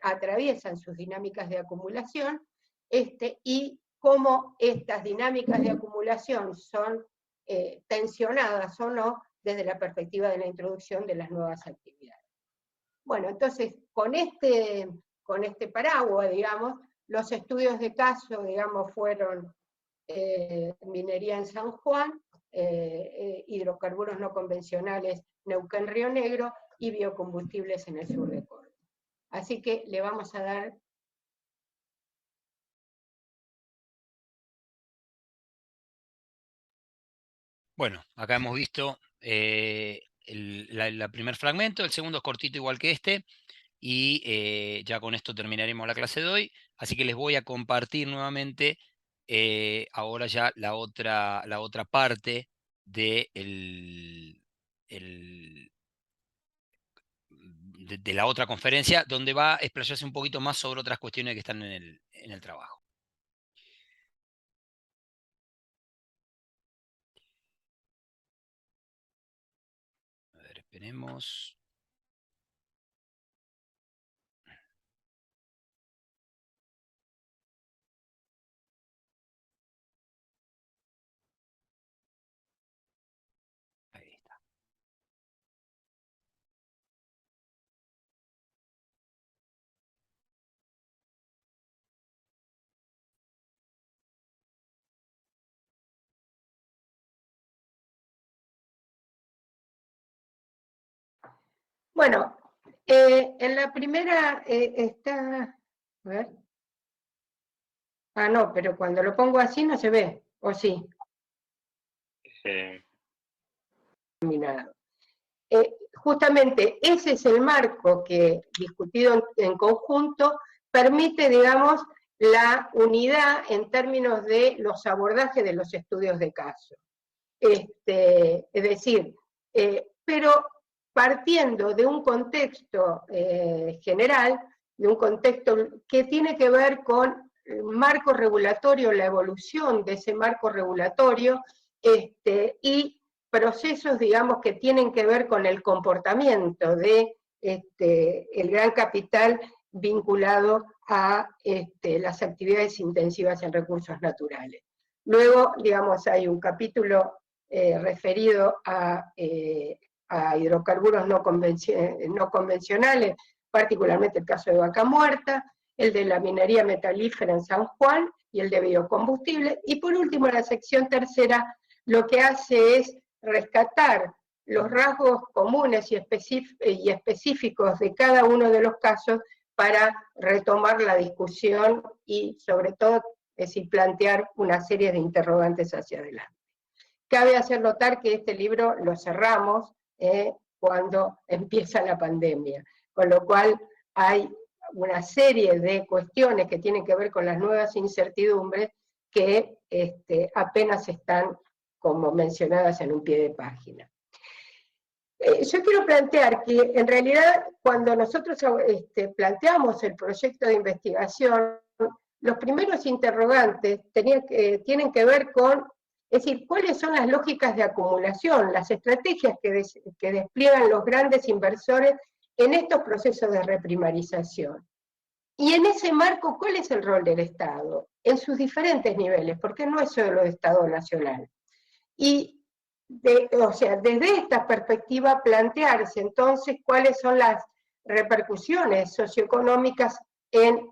atraviesan sus dinámicas de acumulación, y cómo estas dinámicas de acumulación son tensionadas o no desde la perspectiva de la introducción de las nuevas actividades. Bueno, entonces, con este paraguas, digamos, los estudios de caso, digamos, fueron minería en San Juan, hidrocarburos no convencionales Neuquén Río Negro y biocombustibles en el sur de Córdoba. Así que le vamos a dar... Bueno, acá hemos visto el primer fragmento, el segundo es cortito igual que este, y ya con esto terminaremos la clase de hoy, así que les voy a compartir nuevamente ahora ya la otra parte de, de la otra conferencia, donde va a explayarse un poquito más sobre otras cuestiones que están en el trabajo. A ver, esperemos. Ahí está. Bueno, en la primera está... A ver. Ah, no, pero cuando lo pongo así no se ve, ¿o sí? Justamente ese es el marco que, discutido en conjunto, permite, digamos, la unidad en términos de los abordajes de los estudios de caso. Es decir, pero partiendo de un contexto general, de un contexto que tiene que ver con el marco regulatorio, la evolución de ese marco regulatorio, y procesos, digamos, que tienen que ver con el comportamiento de el gran capital vinculado a las actividades intensivas en recursos naturales. Luego, digamos, hay un capítulo referido a hidrocarburos no convencionales, particularmente el caso de Vaca Muerta, el de la minería metalífera en San Juan y el de biocombustible. Y por último, la sección tercera lo que hace es rescatar los rasgos comunes y específicos de cada uno de los casos para retomar la discusión y, sobre todo, es decir, plantear una serie de interrogantes hacia adelante. Cabe hacer notar que este libro lo cerramos cuando empieza la pandemia, con lo cual hay una serie de cuestiones que tienen que ver con las nuevas incertidumbres que apenas están como mencionadas en un pie de página. Yo quiero plantear que en realidad cuando nosotros planteamos el proyecto de investigación, los primeros interrogantes tienen que ver con, es decir, cuáles son las lógicas de acumulación, las estrategias que despliegan los grandes inversores en estos procesos de reprimarización. Y en ese marco, ¿cuál es el rol del Estado? En sus diferentes niveles, porque no es solo el Estado nacional. Y desde esta perspectiva plantearse entonces cuáles son las repercusiones socioeconómicas en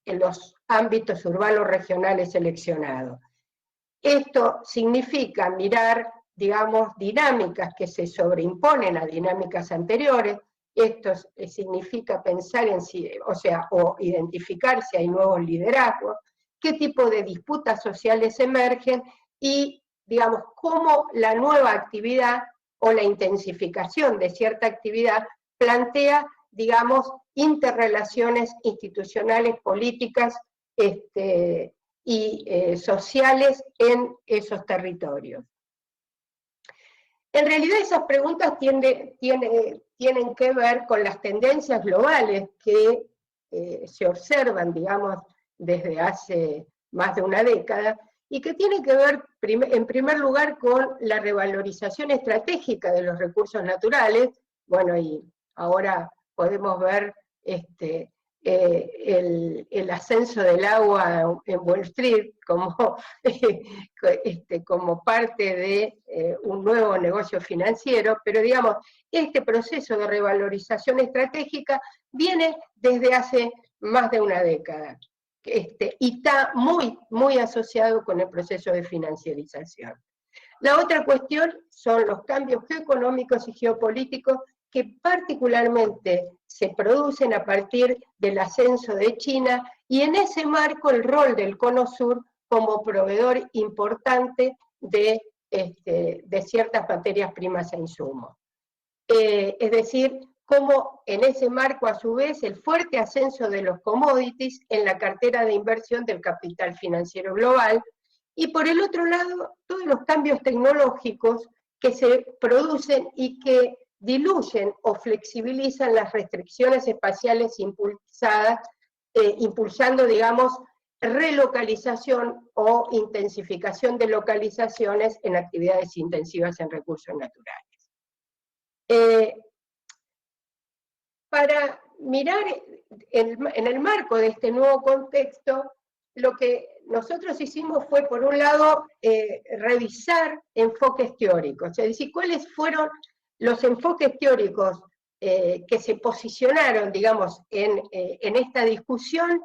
los ámbitos urbanos regionales seleccionados. Esto significa mirar, digamos, dinámicas que se sobreimponen a dinámicas anteriores. Esto significa pensar en sí, o identificar si hay nuevos liderazgos, qué tipo de disputas sociales emergen y, digamos, cómo la nueva actividad o la intensificación de cierta actividad plantea, digamos, interrelaciones institucionales, políticas y sociales en esos territorios. En realidad esas preguntas tienen que ver con las tendencias globales que se observan, digamos, desde hace más de una década, y que tienen que ver, en primer lugar, con la revalorización estratégica de los recursos naturales. Bueno, y ahora podemos ver el ascenso del agua en Wall Street como parte de un nuevo negocio financiero, pero digamos, este proceso de revalorización estratégica viene desde hace más de una década, y está muy, muy asociado con el proceso de financiarización. La otra cuestión son los cambios geoeconómicos y geopolíticos que particularmente se producen a partir del ascenso de China, y en ese marco el rol del Cono Sur como proveedor importante de ciertas materias primas e insumos. Es decir, como en ese marco a su vez el fuerte ascenso de los commodities en la cartera de inversión del capital financiero global, y por el otro lado todos los cambios tecnológicos que se producen y que diluyen o flexibilizan las restricciones espaciales impulsando, digamos, relocalización o intensificación de localizaciones en actividades intensivas en recursos naturales. Para mirar en el marco de este nuevo contexto, lo que nosotros hicimos fue, por un lado, revisar enfoques teóricos, es decir, cuáles fueron los enfoques teóricos que se posicionaron, digamos, en esta discusión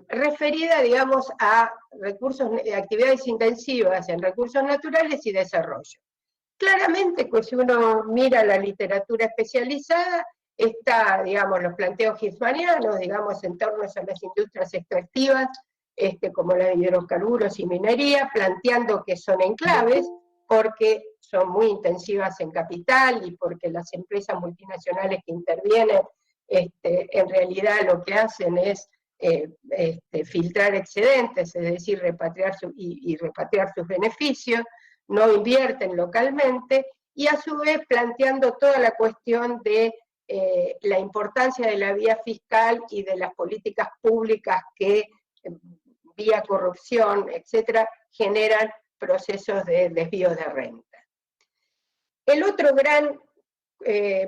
referida, digamos, a actividades intensivas en recursos naturales y desarrollo. Claramente, pues si uno mira la literatura especializada, está, digamos, los planteos hirschmanianos, digamos, en torno a las industrias extractivas, como la de hidrocarburos y minería, planteando que son enclaves, porque son muy intensivas en capital y porque las empresas multinacionales que intervienen, en realidad lo que hacen es filtrar excedentes, es decir, repatriar sus beneficios, no invierten localmente, y a su vez planteando toda la cuestión de la importancia de la vía fiscal y de las políticas públicas que, vía corrupción, etcétera, generan procesos de desvío de renta. El otro gran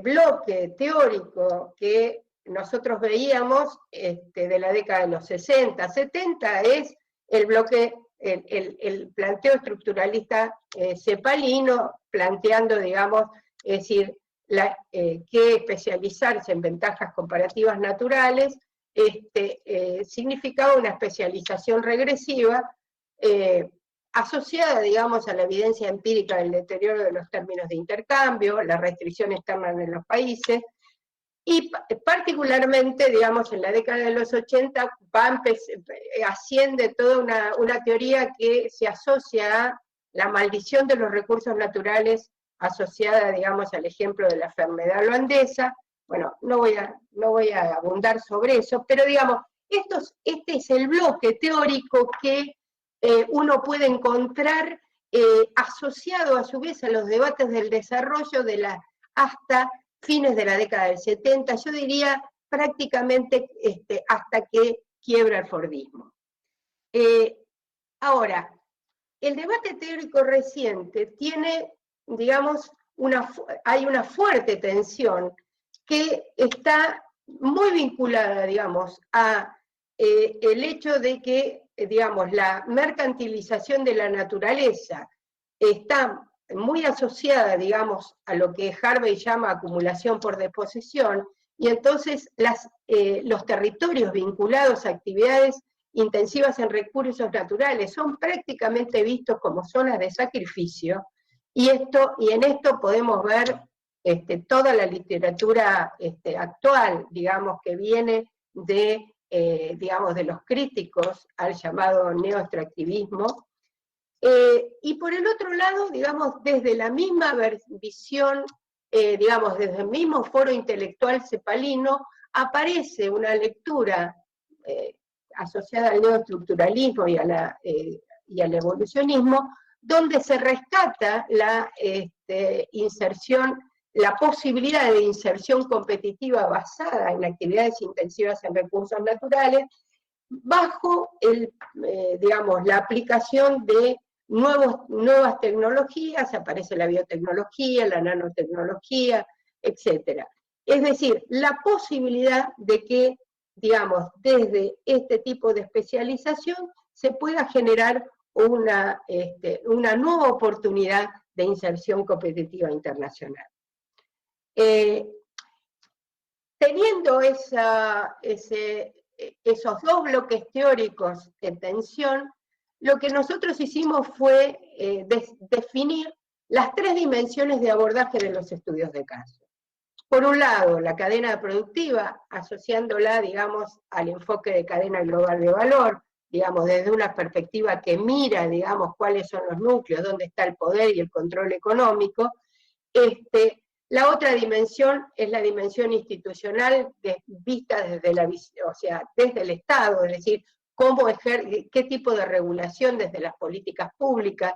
bloque teórico que nosotros veíamos de la década de los 60, 70 es el bloque, el planteo estructuralista cepalino, planteando, digamos, es decir, que especializarse en ventajas comparativas naturales significaba una especialización regresiva asociada, digamos, a la evidencia empírica del deterioro de los términos de intercambio, la restricción externa en los países, y particularmente, digamos, en la década de los 80 asciende toda una teoría que se asocia a la maldición de los recursos naturales asociada, digamos, al ejemplo de la enfermedad holandesa. Bueno, no voy a abundar sobre eso, pero digamos, este es el bloque teórico que uno puede encontrar asociado a su vez a los debates del desarrollo hasta fines de la década del 70, yo diría prácticamente hasta que quiebra el Fordismo. Ahora, el debate teórico reciente tiene, digamos, hay una fuerte tensión que está muy vinculada, digamos, a el hecho de que, digamos, la mercantilización de la naturaleza está muy asociada, digamos, a lo que Harvey llama acumulación por deposición, y entonces los territorios vinculados a actividades intensivas en recursos naturales son prácticamente vistos como zonas de sacrificio, y en esto podemos ver toda la literatura actual, digamos, que viene digamos, de los críticos al llamado neoextractivismo. Y por el otro lado, digamos, desde la misma visión, digamos, desde el mismo foro intelectual cepalino, aparece una lectura asociada al neoestructuralismo y al evolucionismo, donde se rescata la inserción, la posibilidad de inserción competitiva basada en actividades intensivas en recursos naturales, bajo digamos, la aplicación de nuevas tecnologías, aparece la biotecnología, la nanotecnología, etc. Es decir, la posibilidad de que, digamos, desde este tipo de especialización se pueda generar una nueva oportunidad de inserción competitiva internacional. Teniendo esos dos bloques teóricos en tensión, lo que nosotros hicimos fue definir las tres dimensiones de abordaje de los estudios de caso. Por un lado, la cadena productiva, asociándola, digamos, al enfoque de cadena global de valor, digamos, desde una perspectiva que mira, digamos, cuáles son los núcleos, dónde está el poder y el control económico. La otra dimensión es la dimensión institucional vista desde desde el Estado, es decir, qué tipo de regulación desde las políticas públicas,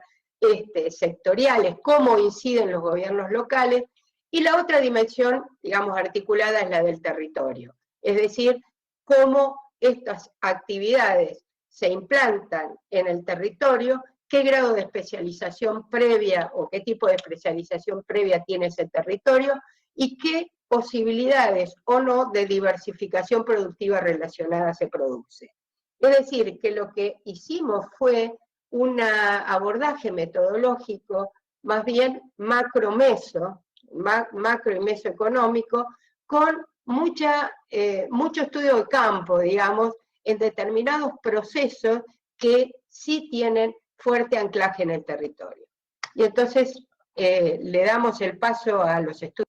sectoriales, cómo inciden los gobiernos locales, y la otra dimensión, digamos, articulada es la del territorio, es decir, cómo estas actividades se implantan en el territorio, qué grado de especialización previa o qué tipo de especialización previa tiene ese territorio y qué posibilidades o no de diversificación productiva relacionada se produce. Es decir, que lo que hicimos fue un abordaje metodológico más bien macro-meso y mesoeconómico, con mucho estudio de campo, digamos, en determinados procesos que sí tienen fuerte anclaje en el territorio. Y entonces le damos el paso a los estudios.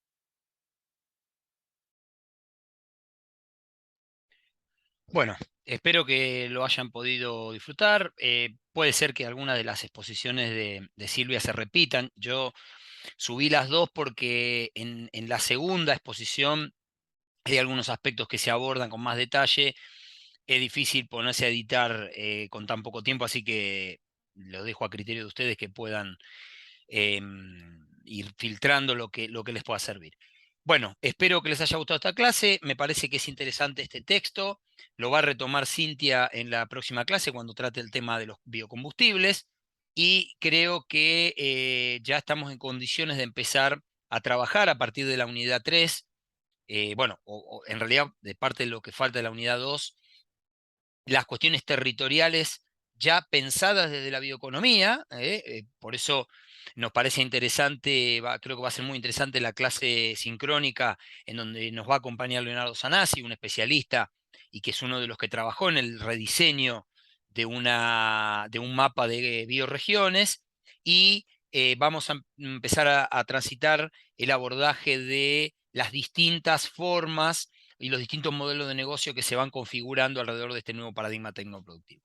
Bueno, espero que lo hayan podido disfrutar. Puede ser que algunas de las exposiciones de Silvia se repitan. Yo subí las dos porque en la segunda exposición hay algunos aspectos que se abordan con más detalle. Es difícil ponerse a editar con tan poco tiempo, así que lo dejo a criterio de ustedes que puedan ir filtrando lo que les pueda servir. Bueno, espero que les haya gustado esta clase. Me parece que es interesante este texto. Lo va a retomar Cintia en la próxima clase cuando trate el tema de los biocombustibles. Y creo que ya estamos en condiciones de empezar a trabajar a partir de la unidad 3. Bueno, o en realidad de parte de lo que falta de la unidad 2, las cuestiones territoriales ya pensadas desde la bioeconomía. Por eso nos parece interesante, creo que va a ser muy interesante la clase sincrónica en donde nos va a acompañar Leonardo Sanasi, un especialista y que es uno de los que trabajó en el rediseño de un mapa de bioregiones, y vamos a empezar a transitar el abordaje de las distintas formas y los distintos modelos de negocio que se van configurando alrededor de este nuevo paradigma tecnoproductivo.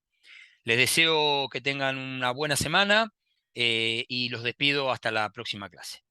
Les deseo que tengan una buena semana. y los despido hasta la próxima clase.